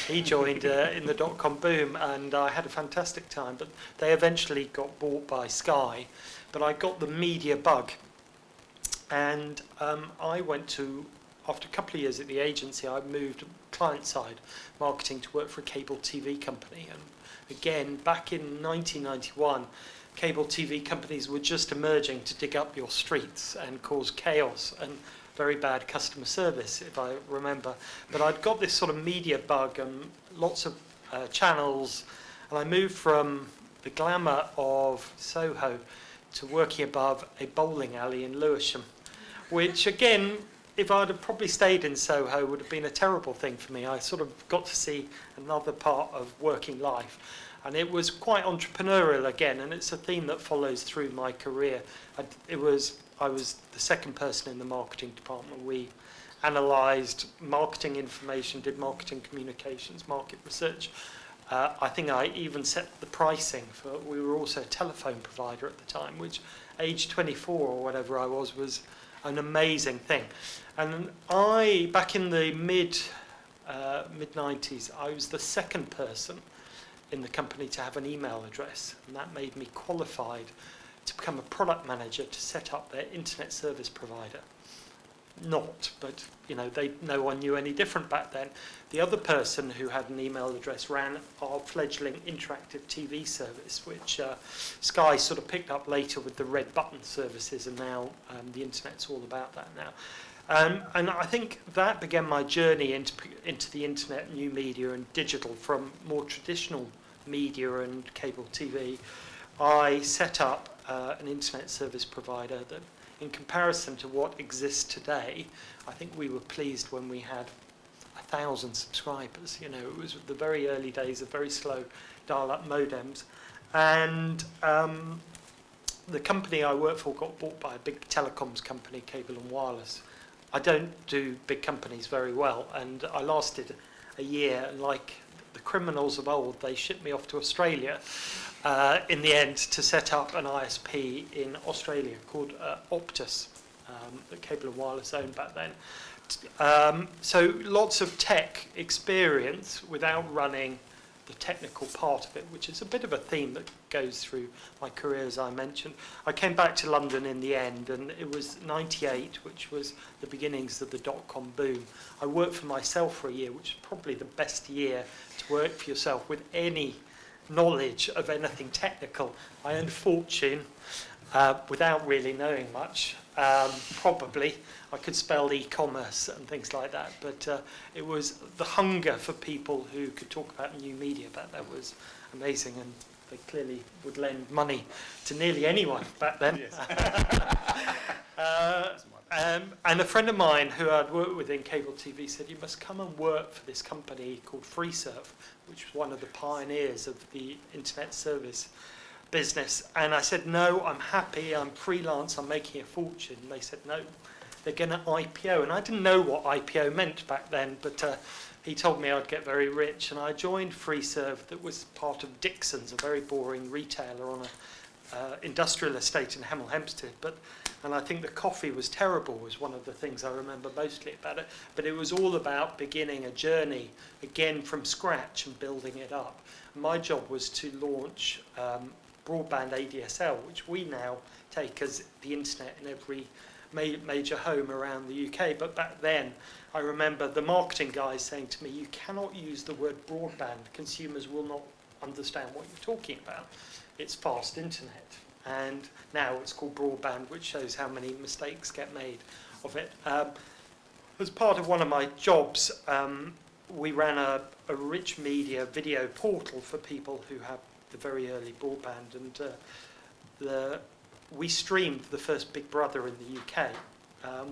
He joined in the dot-com boom, and I had a fantastic time, but they eventually got bought by Sky. But I got the media bug, and I went to, after a couple of years at the agency, I moved client-side marketing to work for a cable TV company. And again, back in 1991, cable TV companies were just emerging to dig up your streets and cause chaos and very bad customer service, if I remember. But I'd got this sort of media bug and lots of channels, and I moved from the glamour of Soho to working above a bowling alley in Lewisham, which again, if I'd have probably stayed in Soho, would have been a terrible thing for me. I sort of got to see another part of working life. And it was quite entrepreneurial again, and it's a theme that follows through my career. I was the second person in the marketing department. We analysed marketing information, did marketing communications, market research. I think I even set the pricing for, we were also a telephone provider at the time, which age 24 or whatever I was an amazing thing. And back in the mid-90s, I was the second person in the company to have an email address, and that made me qualified to become a product manager to set up their internet service provider. Not, but no one knew any different back then. The other person who had an email address ran our fledgling interactive TV service, which Sky sort of picked up later with the red button services, and now the internet's all about that now. And I think that began my journey into the internet, new media and digital from more traditional media and cable TV. I set up an internet service provider that, in comparison to what exists today, I think we were pleased when we had 1,000 subscribers. It was the very early days of very slow dial-up modems. And the company I worked for got bought by a big telecoms company, Cable and Wireless. I don't do big companies very well, and I lasted a year, and like the criminals of old, they shipped me off to Australia in the end to set up an ISP in Australia called Optus, that Cable and Wireless owned back then. So lots of tech experience without running the technical part of it, which is a bit of a theme that goes through my career, as I mentioned. I came back to London in the end, and it was 98, which was the beginnings of the dot-com boom. I worked for myself for a year, which is probably the best year to work for yourself with any knowledge of anything technical. I earned a fortune without really knowing much. Probably I could spell e-commerce and things like that, but it was the hunger for people who could talk about new media back then was amazing, and they clearly would lend money to nearly anyone back then. And a friend of mine who I'd worked with in cable TV said, you must come and work for this company called FreeServe, which was one of the pioneers of the internet service business. And I said, no, I'm happy, I'm freelance, I'm making a fortune. And they said, no, they're going to IPO. And I didn't know what IPO meant back then, but he told me I'd get very rich. And I joined FreeServe, that was part of Dixon's, a very boring retailer on an industrial estate in Hemel Hempstead. And I think the coffee was terrible, was one of the things I remember mostly about it. But it was all about beginning a journey, again, from scratch and building it up. And my job was to launch broadband ADSL, which we now take as the internet in every major home around the UK. But back then, I remember the marketing guys saying to me, you cannot use the word broadband. Consumers will not understand what you're talking about. It's fast internet. And now it's called broadband, which shows how many mistakes get made of it. As part of one of my jobs, we ran a rich media video portal for people who have the very early broadband, and we streamed the first Big Brother in the UK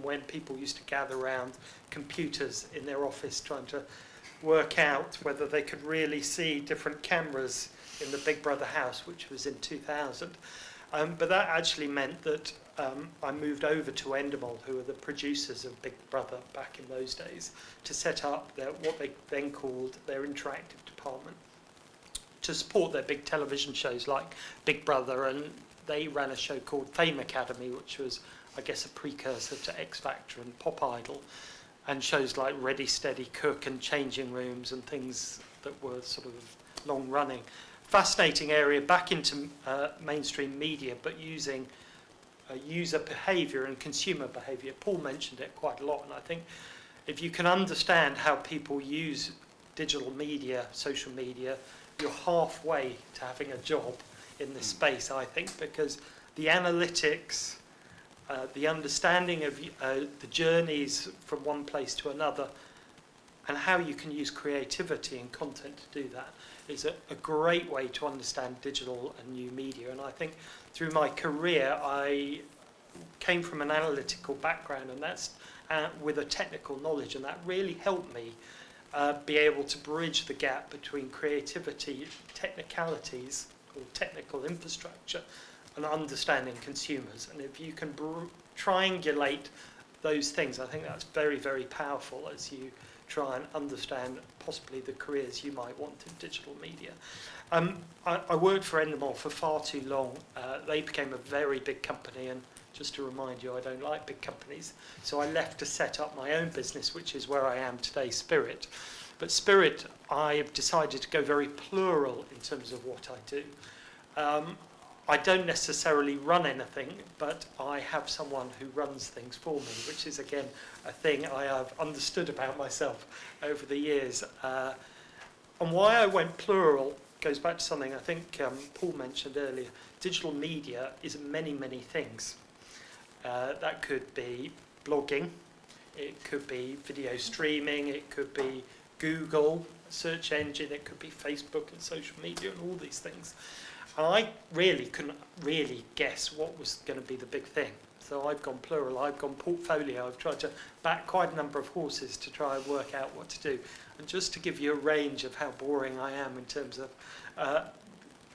when people used to gather around computers in their office trying to work out whether they could really see different cameras in the Big Brother house, which was in 2000. But that actually meant that I moved over to Endemol, who were the producers of Big Brother back in those days, to set up what they then called their interactive department, to support their big television shows like Big Brother. And they ran a show called Fame Academy, which was, I guess, a precursor to X Factor and Pop Idol, and shows like Ready, Steady, Cook and Changing Rooms and things that were sort of long running. Fascinating area, back into mainstream media, but using user behaviour and consumer behaviour. Paul mentioned it quite a lot, and I think if you can understand how people use digital media, social media, you're halfway to having a job in this space, I think, because the analytics, the understanding of the journeys from one place to another, and how you can use creativity and content to do that is a great way to understand digital and new media. And I think through my career, I came from an analytical background, and that's with a technical knowledge, and that really helped me be able to bridge the gap between creativity, technicalities, or technical infrastructure, and understanding consumers. And if you can triangulate those things, I think that's very, very powerful as you try and understand possibly the careers you might want in digital media. I worked for Endemol for far too long. They became a very big company, and just to remind you, I don't like big companies. So I left to set up my own business, which is where I am today, Spirit. But Spirit, I've decided to go very plural in terms of what I do. I don't necessarily run anything, but I have someone who runs things for me, which is, again, a thing I have understood about myself over the years. And why I went plural goes back to something I think Paul mentioned earlier. Digital media is many, many things. That could be blogging, it could be video streaming, it could be Google, search engine, it could be Facebook and social media and all these things. And I really couldn't really guess what was going to be the big thing. So I've gone plural, I've gone portfolio, I've tried to back quite a number of horses to try and work out what to do. And just to give you a range of how boring I am in terms of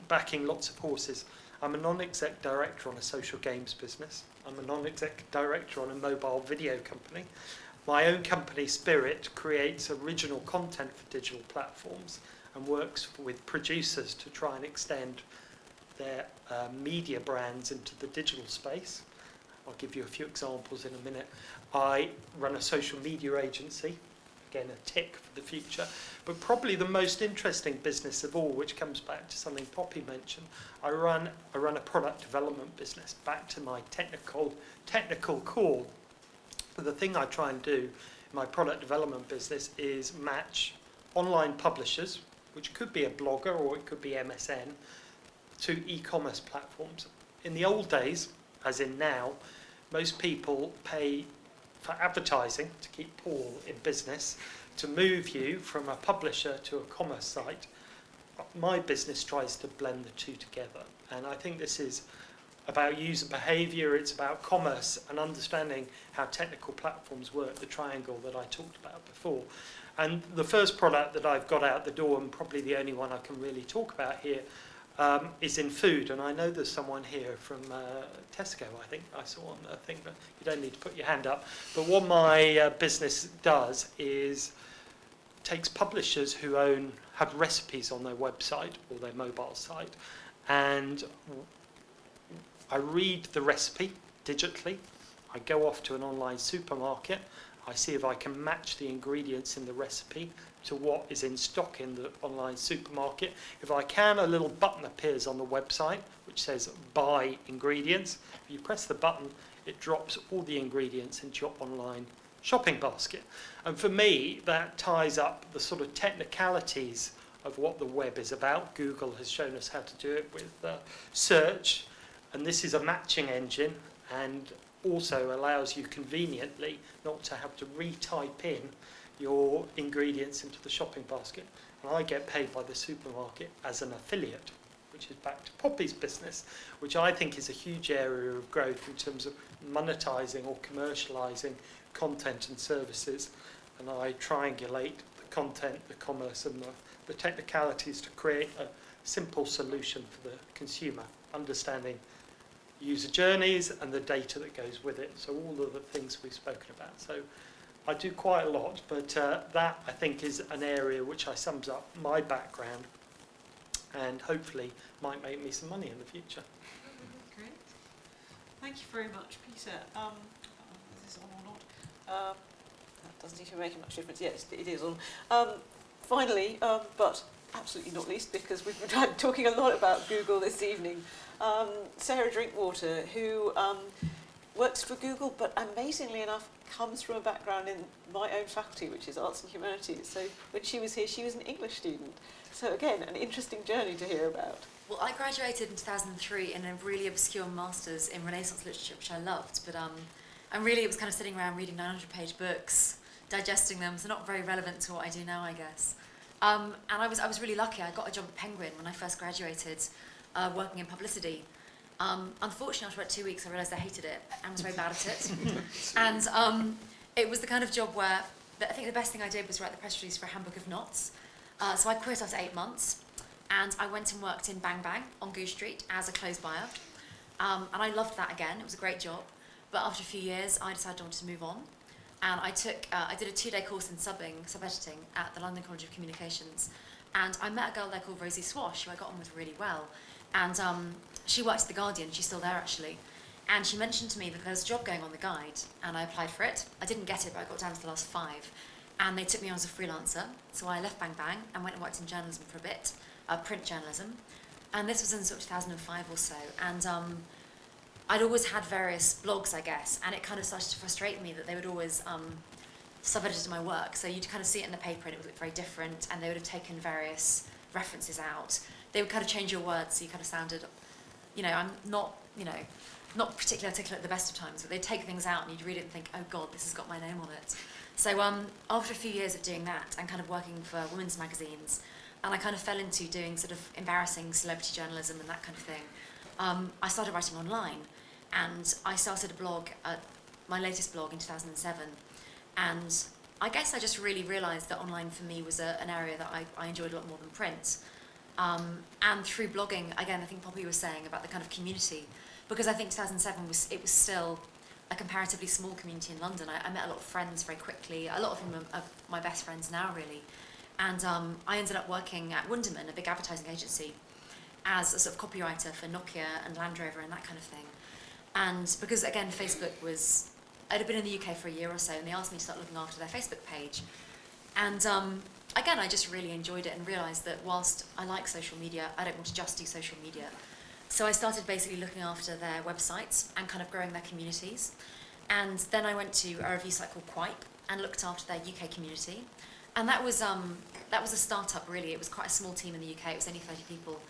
backing lots of horses, I'm a non-exec director on a social games business. I'm a non-exec director on a mobile video company. My own company, Spirit, creates original content for digital platforms and works with producers to try and extend their media brands into the digital space. I'll give you a few examples in a minute. I run a social media agency again, a tick for the future. But probably the most interesting business of all, which comes back to something Poppy mentioned, I run a product development business, back to my technical core. But the thing I try and do in my product development business is match online publishers, which could be a blogger or it could be MSN, to e-commerce platforms. In the old days, as in now, most people pay for advertising to keep Paul in business, to move you from a publisher to a commerce site. My business tries to blend the two together, and I think this is about user behaviour, it's about commerce and understanding how technical platforms work, the triangle that I talked about before. And the first product that I've got out the door, and probably the only one I can really talk about here, is in food. And I know there's someone here from Tesco, I think I saw on the thing, but you don't need to put your hand up. But what my business does is takes publishers who have recipes on their website or their mobile site, and I read the recipe digitally. I go off to an online supermarket. I see if I can match the ingredients in the recipe to what is in stock in the online supermarket. If I can, a little button appears on the website which says buy ingredients. If you press the button, it drops all the ingredients into your online shopping basket. And for me, that ties up the sort of technicalities of what the web is about. Google has shown us how to do it with search, and this is a matching engine, and also allows you conveniently not to have to retype in your ingredients into the shopping basket. And I get paid by the supermarket as an affiliate, which is back to Poppy's business, which I think is a huge area of growth in terms of monetising or commercialising content and services. And I triangulate the content, the commerce and the technicalities to create a simple solution for the consumer, understanding user journeys and the data that goes with it. So all of the things we've spoken about. So I do quite a lot, but that I think is an area which I sums up my background and hopefully might make me some money in the future. Great. Thank you very much, Peter. Is this on or not? That doesn't even make much difference. Yes, it is on. Finally, but absolutely not least, because we've been talking a lot about Google this evening, Sarah Drinkwater, who works for Google, but amazingly enough, comes from a background in my own faculty, which is Arts and Humanities. So when she was here, she was an English student. So again, an interesting journey to hear about. Well, I graduated in 2003 in a really obscure master's in Renaissance literature, which I loved, but and really it was kind of sitting around reading 900-page books, digesting them, so not very relevant to what I do now, I guess. And I was really lucky. I got a job at Penguin when I first graduated, working in publicity. Unfortunately, after about 2 weeks, I realised I hated it and was very bad at it. And it was the kind of job where I think the best thing I did was write the press release for a handbook of knots. So I quit after 8 months, and I went and worked in Bang Bang on Goose Street as a clothes buyer. And I loved that again. It was a great job. But after a few years, I decided I wanted to move on. And I did a 2-day course in sub-editing at the London College of Communications. And I met a girl there called Rosie Swash, who I got on with really well. And she worked at The Guardian. She's still there, actually. And she mentioned to me that there was a job going on The Guide, and I applied for it. I didn't get it, but I got down to the last 5. And they took me on as a freelancer. So I left Bang Bang and went and worked in journalism for a bit, print journalism. And this was in sort of 2005 or so. And I'd always had various blogs, I guess, and it kind of started to frustrate me that they would always sub-edit my work. So you'd kind of see it in the paper and it would look very different, and they would have taken various references out. They would kind of change your words so you kind of sounded, I'm not particularly articulate at the best of times, but they'd take things out and you'd read it and think, oh God, this has got my name on it. So after a few years of doing that and kind of working for women's magazines, and I kind of fell into doing sort of embarrassing celebrity journalism and that kind of thing, I started writing online, and I started a blog, my latest blog in 2007, and I guess I just really realised that online for me was an area that I enjoyed a lot more than print. And through blogging, again, I think Poppy was saying about the kind of community, because I think 2007 was still a comparatively small community in London. I met a lot of friends very quickly. A lot of them are my best friends now, really. And I ended up working at Wunderman, a big advertising agency, as a sort of copywriter for Nokia and Land Rover and that kind of thing. And because, again, Facebook I'd been in the UK for a year or so, and they asked me to start looking after their Facebook page. And again, I just really enjoyed it and realised that whilst I like social media, I don't want to just do social media. So I started basically looking after their websites and kind of growing their communities. And then I went to a review site called Quipe and looked after their UK community. And that was a startup, really. It was quite a small team in the UK. It was only 30 people.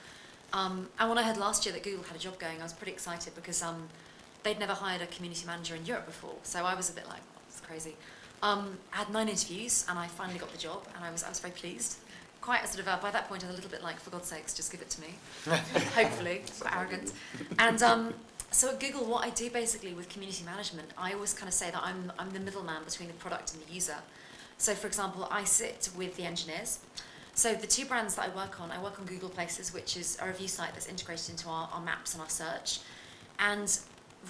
And when I heard last year that Google had a job going, I was pretty excited because they'd never hired a community manager in Europe before. So I was a bit like, oh, this is crazy. I had 9 interviews and I finally got the job, and I was very pleased. Quite a sort of, by that point I was a little bit like, for God's sakes, just give it to me. Hopefully, quite arrogant. And so at Google, what I do basically with community management, I always kind of say that I'm the middleman between the product and the user. So for example, I sit with the engineers. So the 2 brands that I work on Google Places, which is a review site that's integrated into our maps and our search. And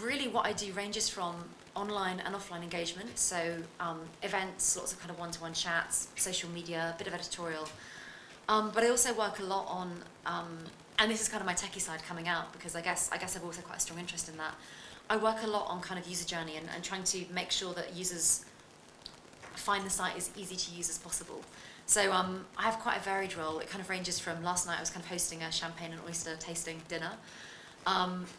really what I do ranges from online and offline engagement, so events, lots of kind of one-to-one chats, social media, a bit of editorial. But I also work a lot on, and this is kind of my techie side coming out, because I guess I've also quite a strong interest in that. I work a lot on kind of user journey and trying to make sure that users find the site as easy to use as possible. So I have quite a varied role. It kind of ranges from last night I was kind of hosting a champagne and oyster tasting dinner,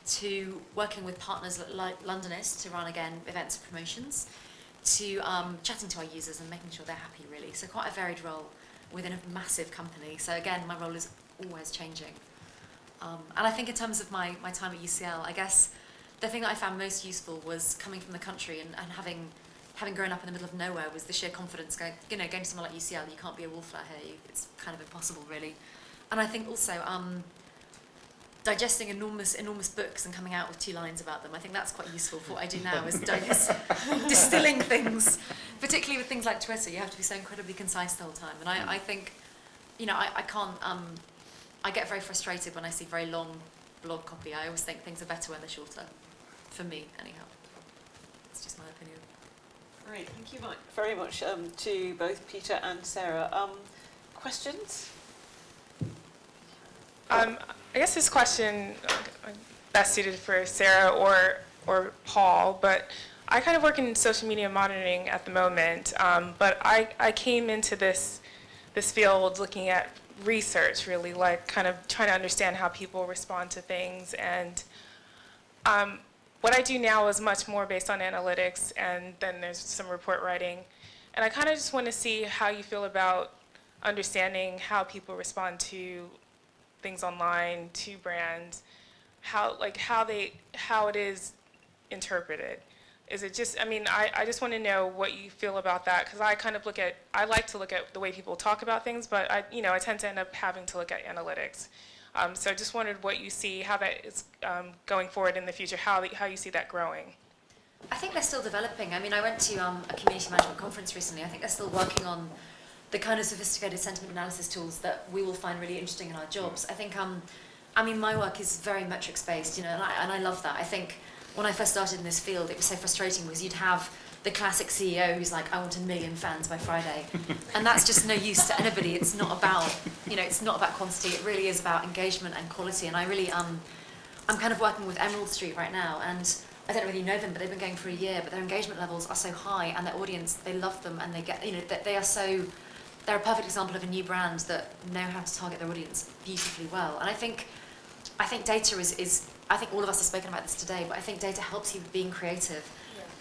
to working with partners like Londonist to run, again, events and promotions, to chatting to our users and making sure they're happy, really. So quite a varied role within a massive company. So again, my role is always changing. And I think in terms of my time at UCL, I guess the thing that I found most useful was coming from the country and having grown up in the middle of nowhere, was the sheer confidence going to somewhere like UCL, you can't be a wallflower here, it's kind of impossible, really. And I think also digesting enormous books and coming out with 2 lines about them, I think that's quite useful for what I do now, is distilling things, particularly with things like Twitter. You have to be so incredibly concise the whole time. And I think, I can't, I get very frustrated when I see very long blog copy. I always think things are better when they're shorter, for me, anyhow. It's just my opinion. Great, thank you very much to both Peter and Sarah. Questions? I guess this question best suited for Sarah or Paul, but I kind of work in social media monitoring at the moment, but I came into this field looking at research, really, like kind of trying to understand how people respond to things, and what I do now is much more based on analytics, and then there's some report writing. And I kind of just want to see how you feel about understanding how people respond to things online, to brands, how it is interpreted. Is it just, I just want to know what you feel about that, because I kind of I like to look at the way people talk about things, but I tend to end up having to look at analytics. So I just wondered what you see, how that is going forward in the future, how you see that growing. I think they're still developing. I went to a community management conference recently. I think they're still working on the kind of sophisticated sentiment analysis tools that we will find really interesting in our jobs. I think, my work is very metrics based, and I love that. I think when I first started in this field, it was so frustrating because you'd have the classic CEO who's like, I want 1 million fans by Friday. And that's just no use to anybody. It's not about, it's not about quantity. It really is about engagement and quality. And I really, I'm kind of working with Emerald Street right now. And I don't really know them, but they've been going for a year. But their engagement levels are so high, and their audience, they love them. And they get, they're a perfect example of a new brand that know how to target their audience beautifully well. And I think data is I think all of us have spoken about this today, but I think data helps you with being creative.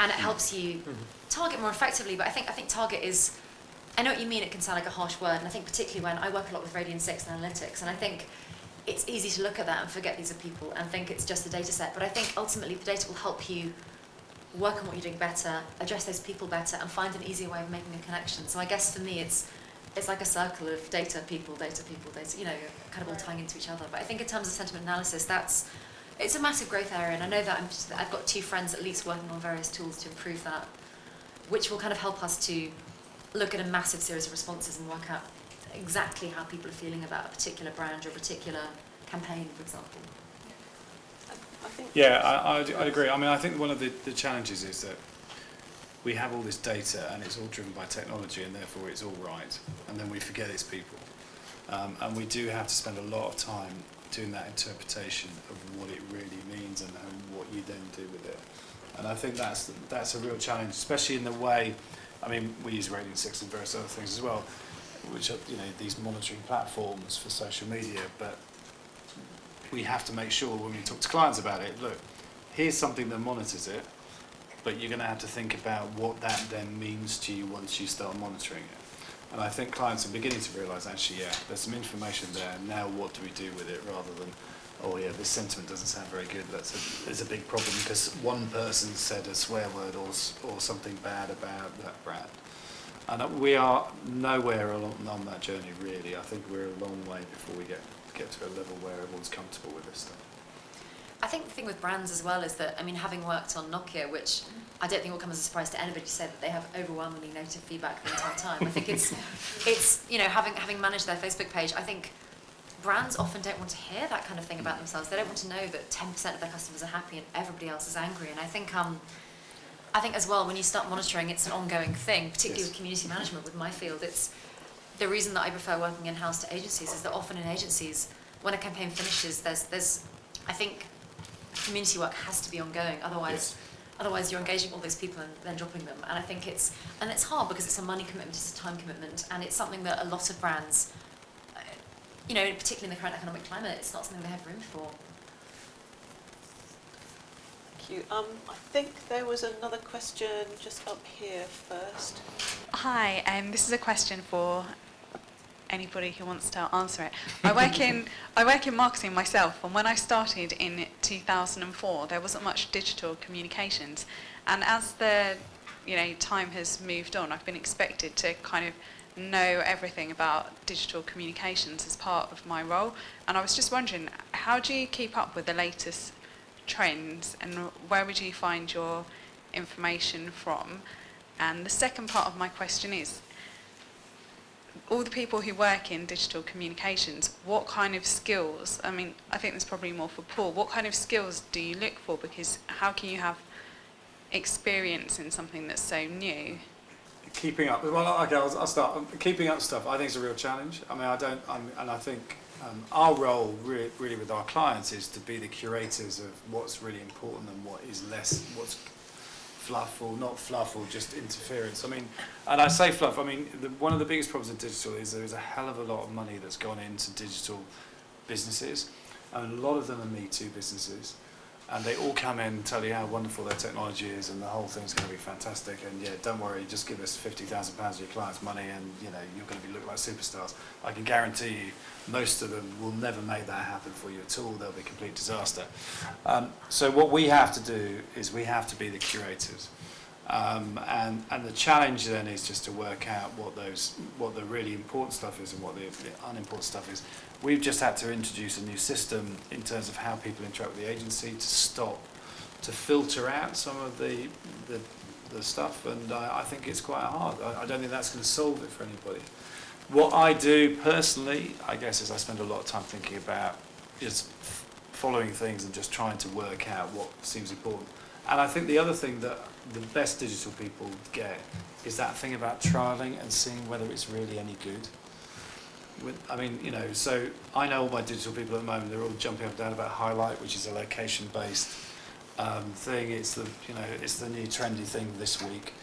And it helps you target more effectively. But I think target is, I know what you mean, it can sound like a harsh word, and I think particularly when I work a lot with Radian 6 and analytics, and I think it's easy to look at that and forget these are people and think it's just a data set. But I think ultimately the data will help you work on what you're doing better, address those people better, and find an easier way of making a connection. So I guess for me it's like a circle of data, people, data, kind of all tying into each other. But I think in terms of sentiment analysis, it's a massive growth area, and I know that I've got 2 friends at least working on various tools to improve that, which will kind of help us to look at a massive series of responses and work out exactly how people are feeling about a particular brand or a particular campaign, for example. I'd agree. I think one of the challenges is that we have all this data and it's all driven by technology, and therefore it's all right, and then we forget it's people. And we do have to spend a lot of time doing that interpretation of what it really means and what you then do with it. And I think that's a real challenge, especially in the way I mean, we use Radiant 6 and various other things as well, which are, you know, these monitoring platforms for social media, but we have to make sure when we talk to clients about it, look, here's something that monitors it, but you're going to have to think about what that then means to you once you start monitoring it. And I think clients are beginning to realise, actually, yeah, there's some information there, now what do we do with it, rather than, oh yeah, this sentiment doesn't sound very good, it's a big problem because one person said a swear word or something bad about that brand. And we are nowhere on that journey, really. I think we're a long way before we get to a level where everyone's comfortable with this stuff. I think the thing with brands as well is that, I mean, having worked on Nokia, which I don't think will come as a surprise to anybody to say that they have overwhelmingly negative feedback the entire time. I think it's you know, having managed their Facebook page, I think brands often don't want to hear that kind of thing about themselves. They don't want to know that 10% of their customers are happy and everybody else is angry. And I think as well, when you start monitoring, it's an ongoing thing, particularly with community management with my field. It's the reason that I prefer working in-house to agencies is that often in agencies, when a campaign finishes, there's I think community work has to be ongoing. Otherwise you're engaging all those people and then dropping them. And I think it's hard because it's a money commitment, it's a time commitment, and it's something that a lot of brands, you know, particularly in the current economic climate, it's not something they have room for. Thank you. I think there was another question just up here first. Hi, this is a question for anybody who wants to answer it. I work in marketing myself, and when I started in 2004, there wasn't much digital communications. And as the time has moved on, I've been expected to kind of know everything about digital communications as part of my role. And I was just wondering, how do you keep up with the latest trends, and where would you find your information from? And the second part of my question is, all the people who work in digital communications, what kind of skills, I mean, I think there's probably more for Paul, what kind of skills do you look for? Because how can you have experience in something that's so new? Keeping up, well, okay, I'll start. Keeping up stuff, I think is a real challenge. I mean, I think our role really with our clients is to be the curators of what's really important and what is less, what's fluff or not fluff or just interference. I mean, and I say fluff, I mean, one of the biggest problems in digital is there is a hell of a lot of money that's gone into digital businesses, and a lot of them are Me Too businesses, and they all come in and tell you how wonderful their technology is and the whole thing's going to be fantastic, and yeah, don't worry, just give us £50,000 of your client's money and you're going to look like superstars. I can guarantee you most of them will never make that happen for you at all. They'll be a complete disaster. So what we have to do is we have to be the curators, and the challenge then is just to work out what the really important stuff is and what the unimportant stuff is. We've just had to introduce a new system in terms of how people interact with the agency to filter out some of the stuff, and I think it's quite hard. I don't think that's going to solve it for anybody. What I do personally, I guess, is I spend a lot of time thinking about just following things and just trying to work out what seems important. And I think the other thing that the best digital people get is that thing about trialling and seeing whether it's really any good. I mean, so I know all my digital people at the moment, they're all jumping up and down about Highlight, which is a location-based thing. It's the new trendy thing this week.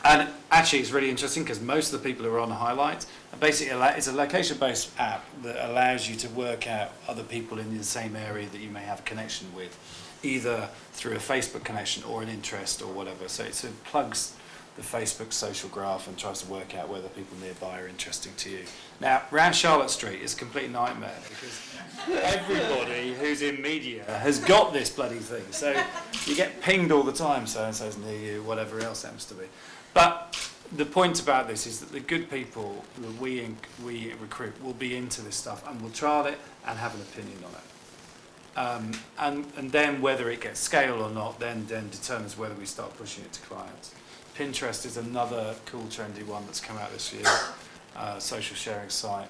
And actually, it's really interesting because most of the people who are on Highlight, basically, it's a location-based app that allows you to work out other people in the same area that you may have a connection with, either through a Facebook connection or an interest or whatever. So it plugs the Facebook social graph and tries to work out whether people nearby are interesting to you. Now, around Charlotte Street is a complete nightmare because everybody who's in media has got this bloody thing. So you get pinged all the time, so-and-so's near you, whatever else happens to be. But the point about this is that the good people that we recruit will be into this stuff and will trial it and have an opinion on it. And then whether it gets scale or not then determines whether we start pushing it to clients. Pinterest is another cool, trendy one that's come out this year, social sharing site.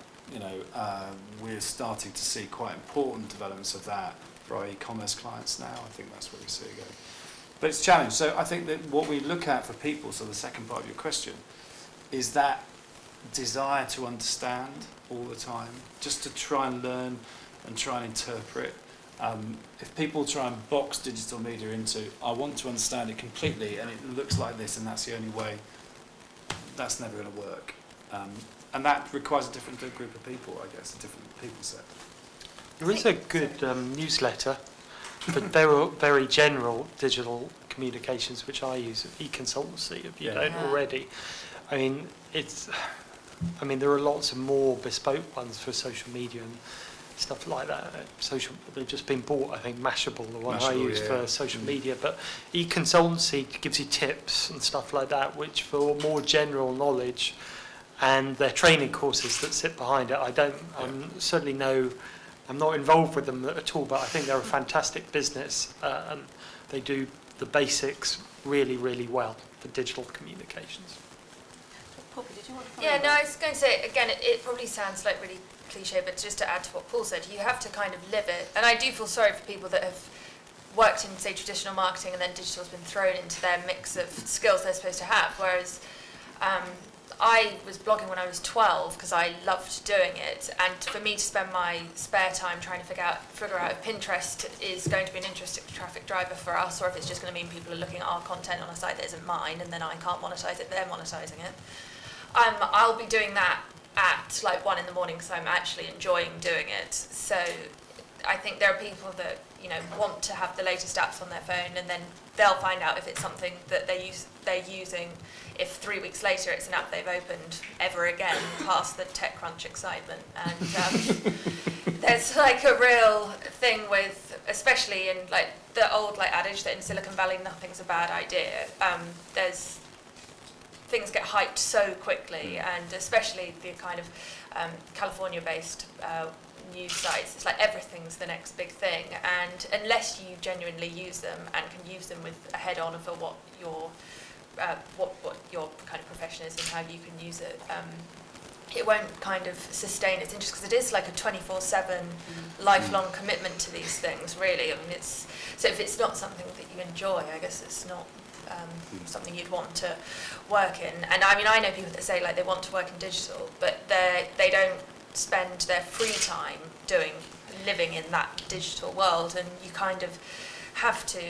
We're starting to see quite important developments of that for our e-commerce clients now. I think that's where we see it going. But it's a challenge. So I think that what we look at for people, so the second part of your question, is that desire to understand all the time, just to try and learn and try and interpret If people try and box digital media into, I want to understand it completely and it looks like this and that's the only way, that's never going to work. And that requires a different group of people, I guess, a different people set. There is a good newsletter, but they were very general digital communications, which I use, e-consultancy, if you don't already. I mean, there are lots of more bespoke ones for social media and stuff like that. They've just been bought, I think, Mashable, the one I use for social media. But e-consultancy gives you tips and stuff like that, which for more general knowledge, and their training courses that sit behind it. I'm not involved with them at all, but I think they're a fantastic business, and they do the basics really, really well for digital communications. Poppy, did you want to Yeah, no, I was going to say, again, it probably sounds like really cliche, but just to add to what Paul said, you have to kind of live it. And I do feel sorry for people that have worked in, say, traditional marketing and then digital's been thrown into their mix of skills they're supposed to have, whereas I was blogging when I was 12 because I loved doing it, and for me to spend my spare time trying to figure out if Pinterest is going to be an interesting traffic driver for us, or if it's just going to mean people are looking at our content on a site that isn't mine, and then I can't monetize it, they're monetizing it. I'll be doing that at like 1 a.m. because I'm actually enjoying doing it. So I think there are people that want to have the latest apps on their phone, and then they'll find out if it's something that they're using if 3 weeks later it's an app they've opened ever again past the TechCrunch excitement. And there's like a real thing with, especially in like the old like adage that in Silicon Valley nothing's a bad idea. There's things get hyped so quickly, and especially the kind of California-based news sites, it's like everything's the next big thing, and unless you genuinely use them and can use them with a head-on for what your kind of profession is and how you can use it, it won't kind of sustain its interest, because it is like a 24/7 lifelong commitment to these things, really. I mean, so if it's not something that you enjoy, I guess it's not something you'd want to work in. And I mean, I know people that say like they want to work in digital, but they don't spend their free time living in that digital world, and you kind of have to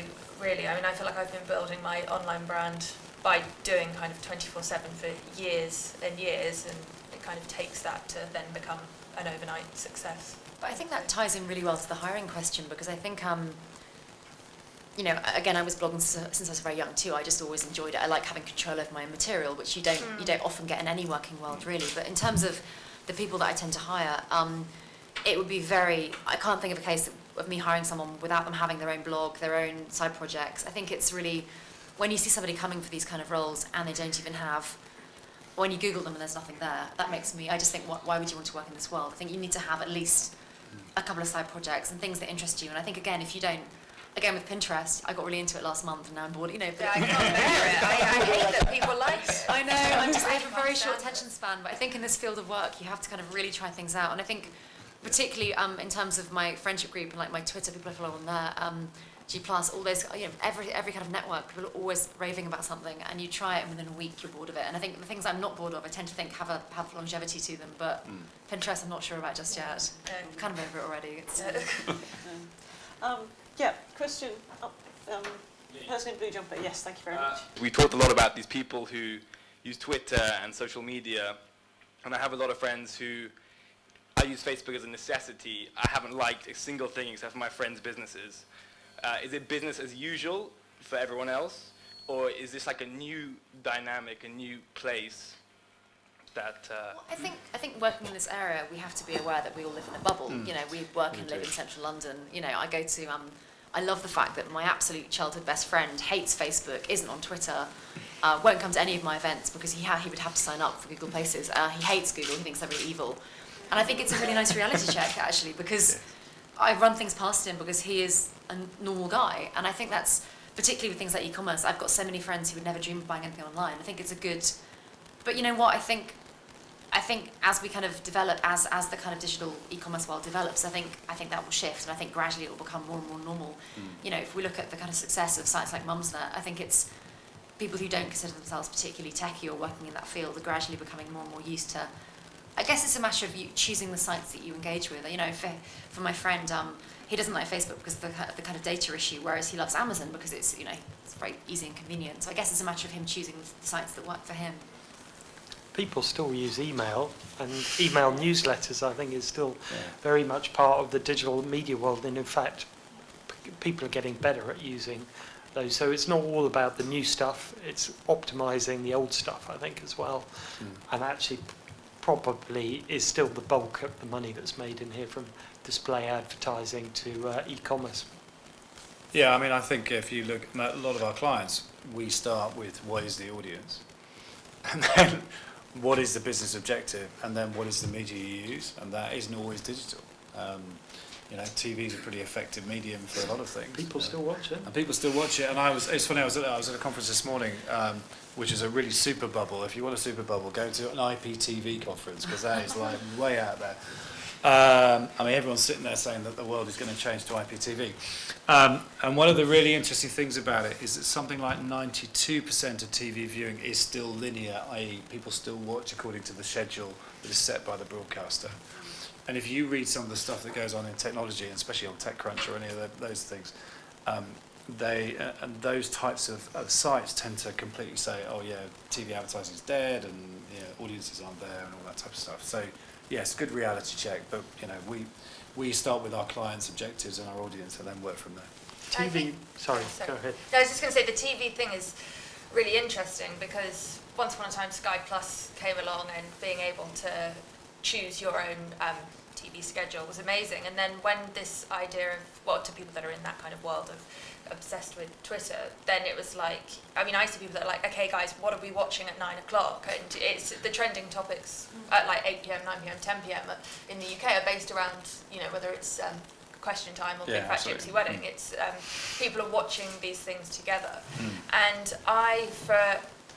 really, I mean, I feel like I've been building my online brand by doing kind of 24/7 for years and years, and it kind of takes that to then become an overnight success. But I think that ties in really well to the hiring question, because I think again, I was blogging since I was very young too. I just always enjoyed it. I like having control over my own material, which you don't often get in any working world, really. But in terms of the people that I tend to hire, it would be I can't think of a case of me hiring someone without them having their own blog, their own side projects. I think it's really, when you see somebody coming for these kind of roles and they don't even have, when you Google them and there's nothing there, that makes me, I just think, why would you want to work in this world? I think you need to have at least a couple of side projects and things that interest you. And I think, again, if you don't, again, with Pinterest, I got really into it last month and now I'm bored, But yeah, I can't bear it. I hate that people like it. I know, I have a very short attention span, but I think in this field of work, you have to kind of really try things out. And I think, particularly in terms of my friendship group and like my Twitter, people I follow on there, G+, all those, every kind of network, people are always raving about something, and you try it and within a week you're bored of it. And I think the things I'm not bored of, I tend to think have longevity to them, but Pinterest I'm not sure about just yet. I'm kind of over it already. Christian, person in blue jumper, yes, thank you very much. We talked a lot about these people who use Twitter and social media, and I have a lot of friends who, I use Facebook as a necessity. I haven't liked a single thing except for my friends' businesses. Is it business as usual for everyone else, or is this like a new dynamic, a new place that... I think working in this area, we have to be aware that we all live in a bubble. We work and live in central London. I go to... I love the fact that my absolute childhood best friend hates Facebook, isn't on Twitter, won't come to any of my events because he would have to sign up for Google Places. He hates Google, he thinks they're really evil. And I think it's a really nice reality check, actually, because I run things past him because he is a normal guy. And I think that's, particularly with things like e-commerce, I've got so many friends who would never dream of buying anything online. I think it's a good... But you know what, I think as we kind of develop, as the kind of digital e-commerce world develops, I think that will shift, and I think gradually it will become more and more normal. If we look at the kind of success of sites like Mumsnet, I think it's people who don't consider themselves particularly techie or working in that field are gradually becoming more and more used to I guess it's a matter of you choosing the sites that you engage with. You know, for my friend, he doesn't like Facebook because of the kind of data issue, whereas he loves Amazon because it's, you know, it's very easy and convenient. So I guess it's a matter of him choosing the sites that work for him. People still use email, and email newsletters, I think, is still very much part of the digital media world. And in fact, people are getting better at using those. So it's not all about the new stuff, it's optimizing the old stuff, I think, as well. And actually probably is still the bulk of the money that's made in here, from display advertising to e-commerce. Yeah, I mean, I think if you look at a lot of our clients, we start with what is the audience, and then what is the business objective, and then what is the media you use, and that isn't always digital. You know, TV is a pretty effective medium for a lot of things. People still watch it. And people still watch it. And it's funny, I was at a conference this morning, which is a really super bubble. If you want a super bubble, go to an IPTV conference, because that is like way out there. I mean, everyone's sitting there saying that the world is going to change to IPTV. And one of the really interesting things about it is that something like 92% of TV viewing is still linear, i.e. people still watch according to the schedule that is set by the broadcaster. And if you read some of the stuff that goes on in technology, and especially on TechCrunch or any of those things, and those types of sites tend to completely say, oh yeah, TV advertising is dead, and audiences aren't there, and all that type of stuff. So yes, good reality check, but you know, we start with our clients' objectives and our audience, and then work from there. TV, sorry, go ahead. No, I was just going to say the TV thing is really interesting, because once upon a time Sky Plus came along, and being able to choose your own TV schedule was amazing. And then when this idea of, well, to people that are in that kind of world of obsessed with Twitter, then it was like, I mean, I see people that are like, okay guys, what are we watching at 9 o'clock? And it's the trending topics at like 8 p.m, 9 p.m, 10 p.m in the UK are based around, you know, whether it's Question Time or Big Fat Gypsy Wedding. It's people are watching these things together. And I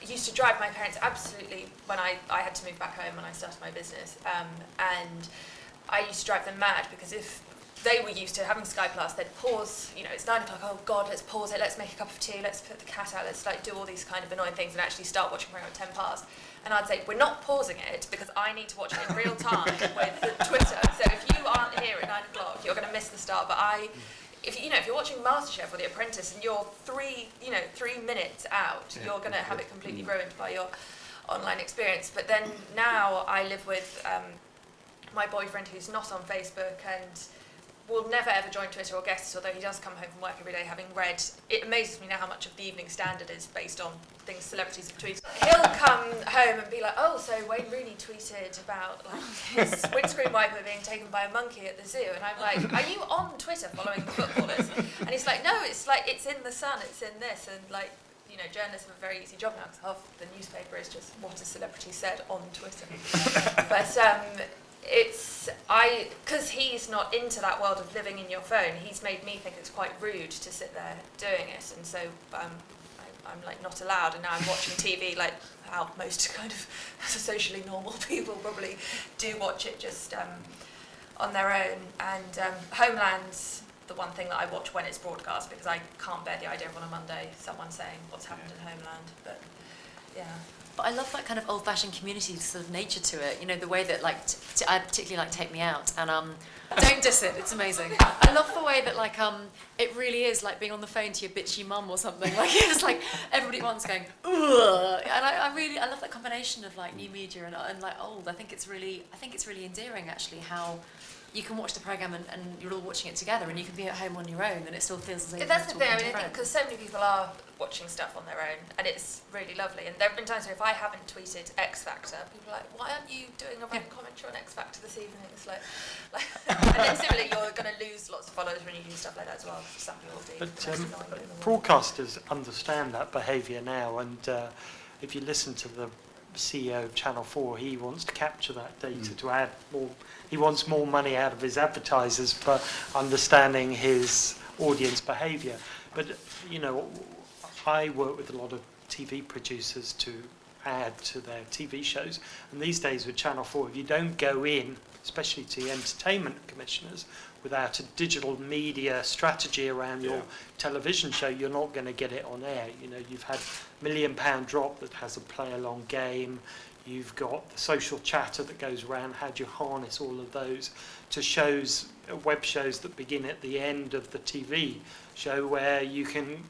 used to drive my parents absolutely when I had to move back home when I started my business, and I used to drive them mad, because if they were used to having Sky Plus, they'd pause, you know, it's 9 o'clock, oh God, let's pause it, let's make a cup of tea, let's put the cat out, let's like do all these kind of annoying things and actually start watching program at 10 past. And I'd say, we're not pausing it because I need to watch it in real time with Twitter. So if you aren't here at 9 o'clock, you're going to miss the start. But if you're watching MasterChef or The Apprentice and you're 3 minutes out, you're going to have it completely ruined by your online experience. But then now I live with my boyfriend, who's not on Facebook and will never ever join Twitter or guests, although he does come home from work every day having read. It amazes me now how much of the Evening Standard is based on things celebrities have tweeted. He'll come home and be like, oh, so Wayne Rooney tweeted about like his windscreen wiper being taken by a monkey at the zoo, and I'm like, are you on Twitter following the footballers? And he's like, no, it's like, it's in The Sun, it's in this, and like, you know, journalists have a very easy job now because half the newspaper is just what a celebrity said on Twitter. But because he's not into that world of living in your phone, he's made me think it's quite rude to sit there doing it, and so I'm like not allowed, and now I'm watching TV like how most kind of socially normal people probably do watch it, just on their own. And Homeland's the one thing that I watch when it's broadcast, because I can't bear the idea of on a Monday someone saying what's happened in Homeland. But yeah. But I love that kind of old-fashioned community sort of nature to it. You know, the way that like I particularly like Take Me Out, and don't diss it. It's amazing. I love the way that like it really is like being on the phone to your bitchy mum or something. Like it's like everybody at once going ugh, and I love that combination of like new media and like old. I think it's really endearing actually how you can watch the programme and you're all watching it together, and you can be at home on your own and it still feels as though that's the thing. I mean, I think because so many people are watching stuff on their own, and it's really lovely. And there have been times where if I haven't tweeted X Factor, people are like, why aren't you doing a random commentary on X Factor this evening? It's like and then similarly, you're going to lose lots of followers when you do stuff like that as well. Some people do. But broadcasters understand that behaviour now, and if you listen to the CEO of Channel 4, he wants to capture that data to add more. He wants more money out of his advertisers for understanding his audience behaviour. But, you know, I work with a lot of TV producers to add to their TV shows. And these days with Channel 4, if you don't go in, especially to the entertainment commissioners, without a digital media strategy around your television show, you're not going to get it on air. You know, you've had £1 million drop that has a play-along game. You've got the social chatter that goes around. How do you harness all of those to shows, web shows that begin at the end of the TV show, where you can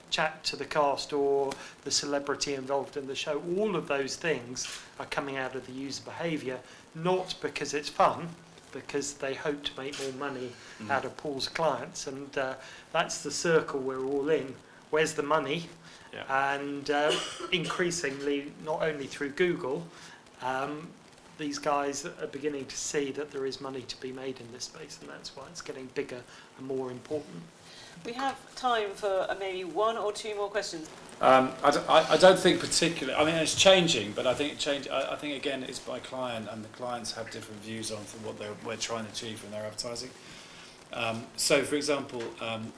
chat to the cast or the celebrity involved in the show. All of those things are coming out of the user behaviour, not because it's fun, because they hope to make more money out of Paul's clients. And that's the circle we're all in. Where's the money? Yeah. And increasingly, not only through Google, these guys are beginning to see that there is money to be made in this space, and that's why it's getting bigger and more important. We have time for maybe one or two more questions. I don't think particularly. I mean, it's changing, but I think I think again, it's by client, and the clients have different views on what we're trying to achieve in their advertising. So, for example,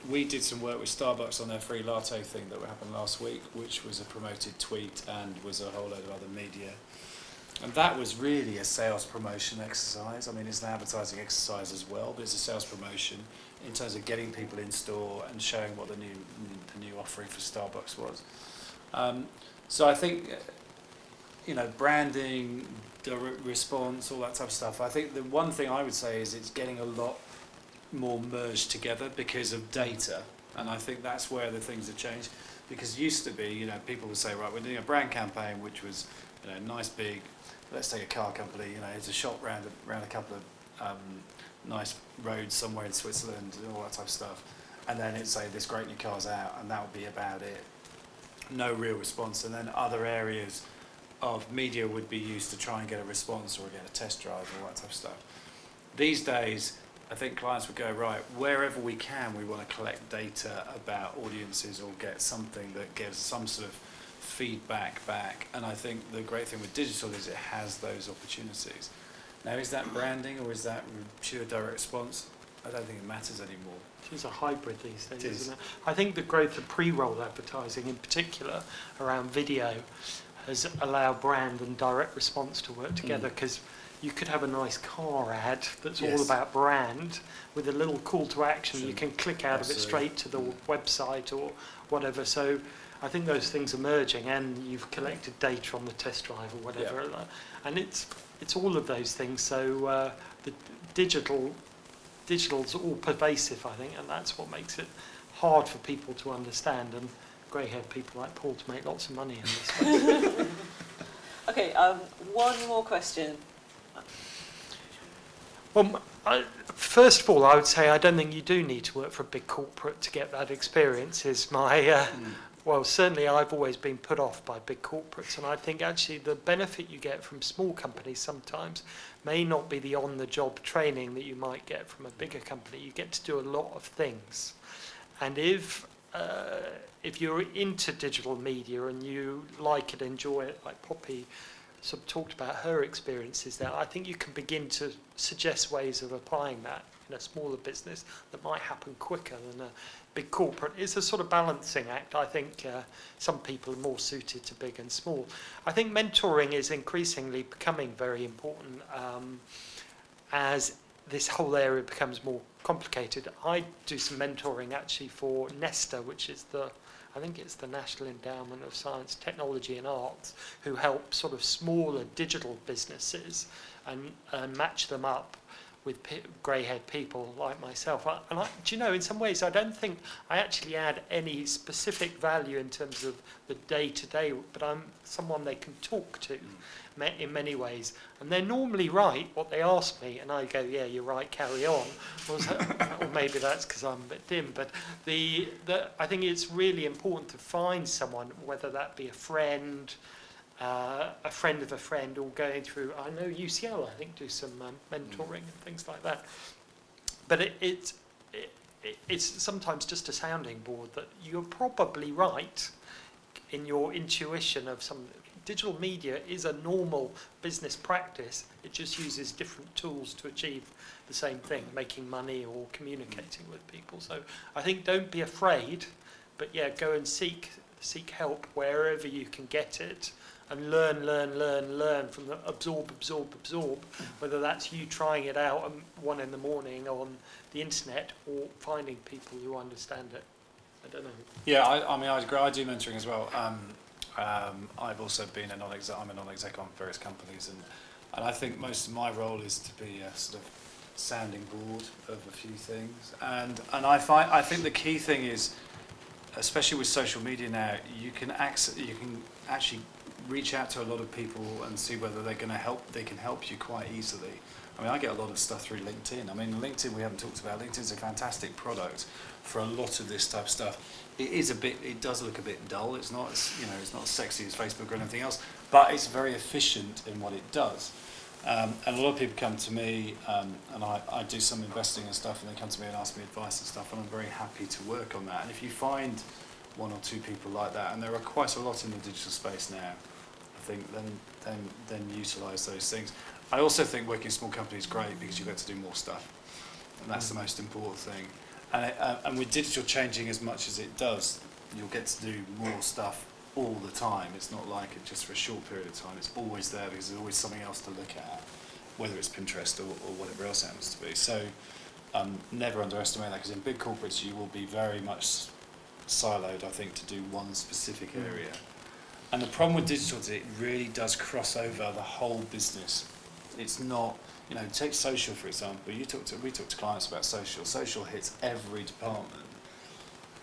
we did some work with Starbucks on their free latte thing that happened last week, which was a promoted tweet and was a whole load of other media. And that was really a sales promotion exercise. I mean, it's an advertising exercise as well, but it's a sales promotion in terms of getting people in store and showing what the new offering for Starbucks was. So I think, branding, direct response, all that type of stuff. I think the one thing I would say is it's getting a lot more merged together because of data, and I think that's where the things have changed. Because it used to be, people would say, right, we're doing a brand campaign, which was, nice big. Let's take a car company. It's a shot round a couple of nice roads somewhere in Switzerland and all that type of stuff, and then it'd say this great new car's out, and that would be about it. No real response, and then other areas of media would be used to try and get a response or get a test drive or all that type of stuff. These days, I think clients would go, right, wherever we can, we want to collect data about audiences or get something that gives some sort of feedback back. And I think the great thing with digital is it has those opportunities. Now, is that branding or is that pure direct response? I don't think it matters anymore. It's a hybrid these days, isn't it? I think the growth of pre-roll advertising, in particular around video, has allowed brand and direct response to work together, because you could have a nice car ad that's all about brand with a little call to action. You can click out of it straight to the website or whatever. So I think those things are merging, and you've collected data on the test drive or whatever. And it's all of those things. So the digital's all pervasive, I think, and that's what makes it hard for people to understand, and grey-haired people like Paul to make lots of money in this space. Okay, one more question. Well, first of all, I would say I don't think you do need to work for a big corporate to get that experience, is my... Well, certainly I've always been put off by big corporates, and I think actually the benefit you get from small companies sometimes may not be the on-the-job training that you might get from a bigger company. You get to do a lot of things. And if you're into digital media and you like it, enjoy it, like Poppy sort of talked about her experiences there, I think you can begin to suggest ways of applying that in a smaller business that might happen quicker than a big corporate. It's a sort of balancing act. I think some people are more suited to big and small. I think mentoring is increasingly becoming very important as this whole area becomes more complicated. I do some mentoring actually for Nesta, which is I think it's the National Endowment of Science, Technology and Arts, who help sort of smaller digital businesses and match them up with grey-haired people like myself. Do you know, in some ways, I don't think I actually add any specific value in terms of the day-to-day, but I'm someone they can talk to in many ways. And they're normally right, what they ask me, and I go, yeah, you're right, carry on. Or maybe that's because I'm a bit dim. But I think it's really important to find someone, whether that be a friend of a friend, or going through, I know UCL, I think, do some mentoring and things like that. But it's sometimes just a sounding board that you're probably right in your intuition of some. Digital media is a normal business practice. It just uses different tools to achieve the same thing, making money or communicating with people. So I think don't be afraid, but yeah, go and seek help wherever you can get it, and learn from the absorb, whether that's you trying it out at 1 a.m. on the internet or finding people who understand it. I don't know. Yeah, I mean, I agree. I do mentoring as well. I've also been a non-exec. I'm a non-exec on various companies, and I think most of my role is to be a sort of sounding board of a few things. And I think the key thing is, especially with social media now, you can actually reach out to a lot of people and see whether they're going to help. They can help you quite easily. I mean, I get a lot of stuff through LinkedIn. I mean, LinkedIn we haven't talked about. LinkedIn's a fantastic product for a lot of this type of stuff. It does look a bit dull. It's not, it's not as sexy as Facebook or anything else, but it's very efficient in what it does. And a lot of people come to me, and I do some investing and stuff, and they come to me and ask me advice and stuff, and I'm very happy to work on that. And if you find one or two people like that, and there are quite a lot in the digital space now, I think then utilise those things. I also think working in small companies is great because you get to do more stuff, and that's the most important thing. And with digital changing as much as it does, you'll get to do more stuff all the time. It's not like it just for a short period of time. It's always there because there's always something else to look at, whether it's Pinterest or whatever else it happens to be. So never underestimate that, because in big corporates you will be very much siloed, I think, to do one specific area. And the problem with digital is it really does cross over the whole business. It's not, take social for example. We talk to clients about social. Social hits every department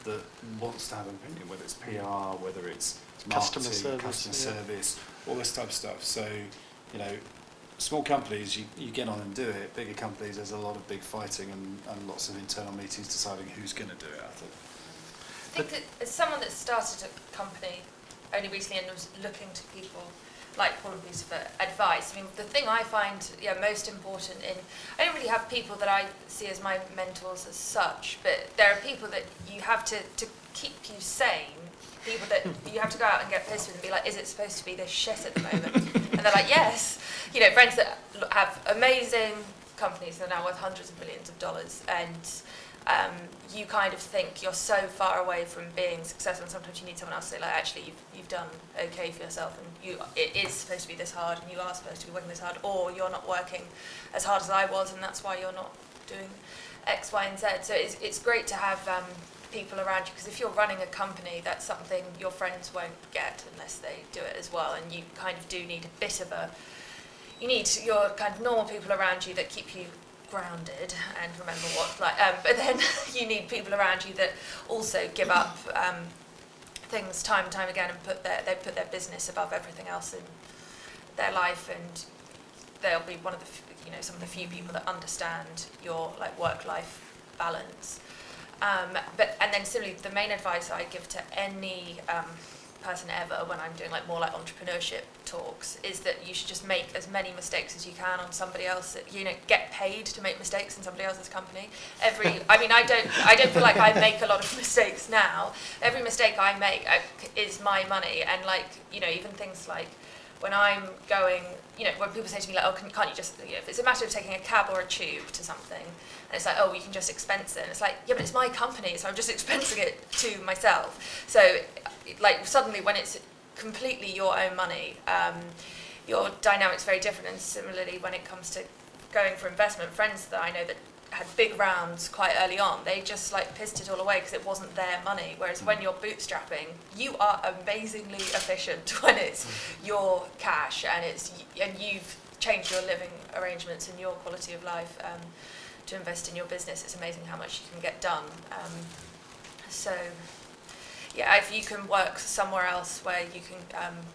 that wants to have an opinion, whether it's PR, whether it's marketing, customer service, all this type of stuff. So, small companies, you get on and do it. Bigger companies, there's a lot of big fighting and lots of internal meetings deciding who's going to do it, I think. I think that as someone that started a company only recently and was looking to people like Paul and Bruce for advice, I mean, the thing I find most important I don't really have people that I see as my mentors as such, but there are people that you have to keep you sane, people that you have to go out and get pissed with and be like, is it supposed to be this shit at the moment? And they're like, yes. Friends that have amazing companies that are now worth hundreds of millions of dollars, and you kind of think you're so far away from being successful, and sometimes you need someone else to say, like, actually, you've done okay for yourself, and it is supposed to be this hard, and you are supposed to be working this hard, or you're not working as hard as I was, and that's why you're not doing X, Y, and Z. So it's great to have people around you, because if you're running a company, that's something your friends won't get unless they do it as well, and you kind of do need a bit of you need your kind of normal people around you that keep you grounded and remember but then you need people around you that also give up things time and time again and put their business above everything else in their life, and they'll be one of the some of the few people that understand your work-life balance. And then similarly, the main advice I give to any person ever when I'm doing more entrepreneurship talks is that you should just make as many mistakes as you can on somebody else. Get paid to make mistakes in somebody else's company. I don't feel like I make a lot of mistakes now. Every mistake I make is my money, and even things like when I'm going, when people say to me can't you just, if it's a matter of taking a cab or a tube to something, and it's like, oh, you can just expense it, and it's like, yeah, but it's my company, so I'm just expensing it to myself. So suddenly when it's completely your own money, your dynamic's very different. And similarly, when it comes to going for investment, friends that I know that had big rounds quite early on, they just pissed it all away because it wasn't their money. Whereas when you're bootstrapping, you are amazingly efficient when it's your cash and you've changed your living arrangements and your quality of life to invest in your business. It's amazing how much you can get done. So yeah, if you can work somewhere else where you can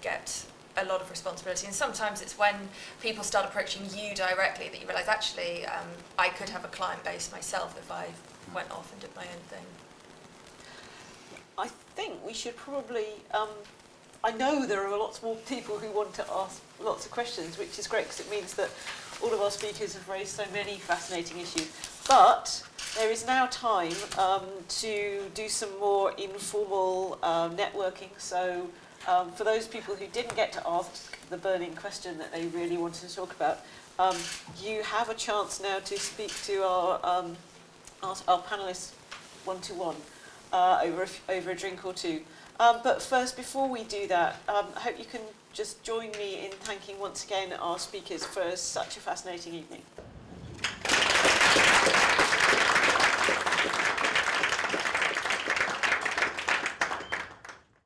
get a lot of responsibility, and sometimes it's when people start approaching you directly that you realise, actually, I could have a client base myself if I went off and did my own thing. I think we should probably, I know there are lots more people who want to ask lots of questions, which is great because it means that all of our speakers have raised so many fascinating issues. But there is now time to do some more informal networking. So for those people who didn't get to ask the burning question that they really wanted to talk about, you have a chance now to speak to our panellists one-to-one over a drink or two. But first, before we do that, I hope you can just join me in thanking once again our speakers for such a fascinating evening.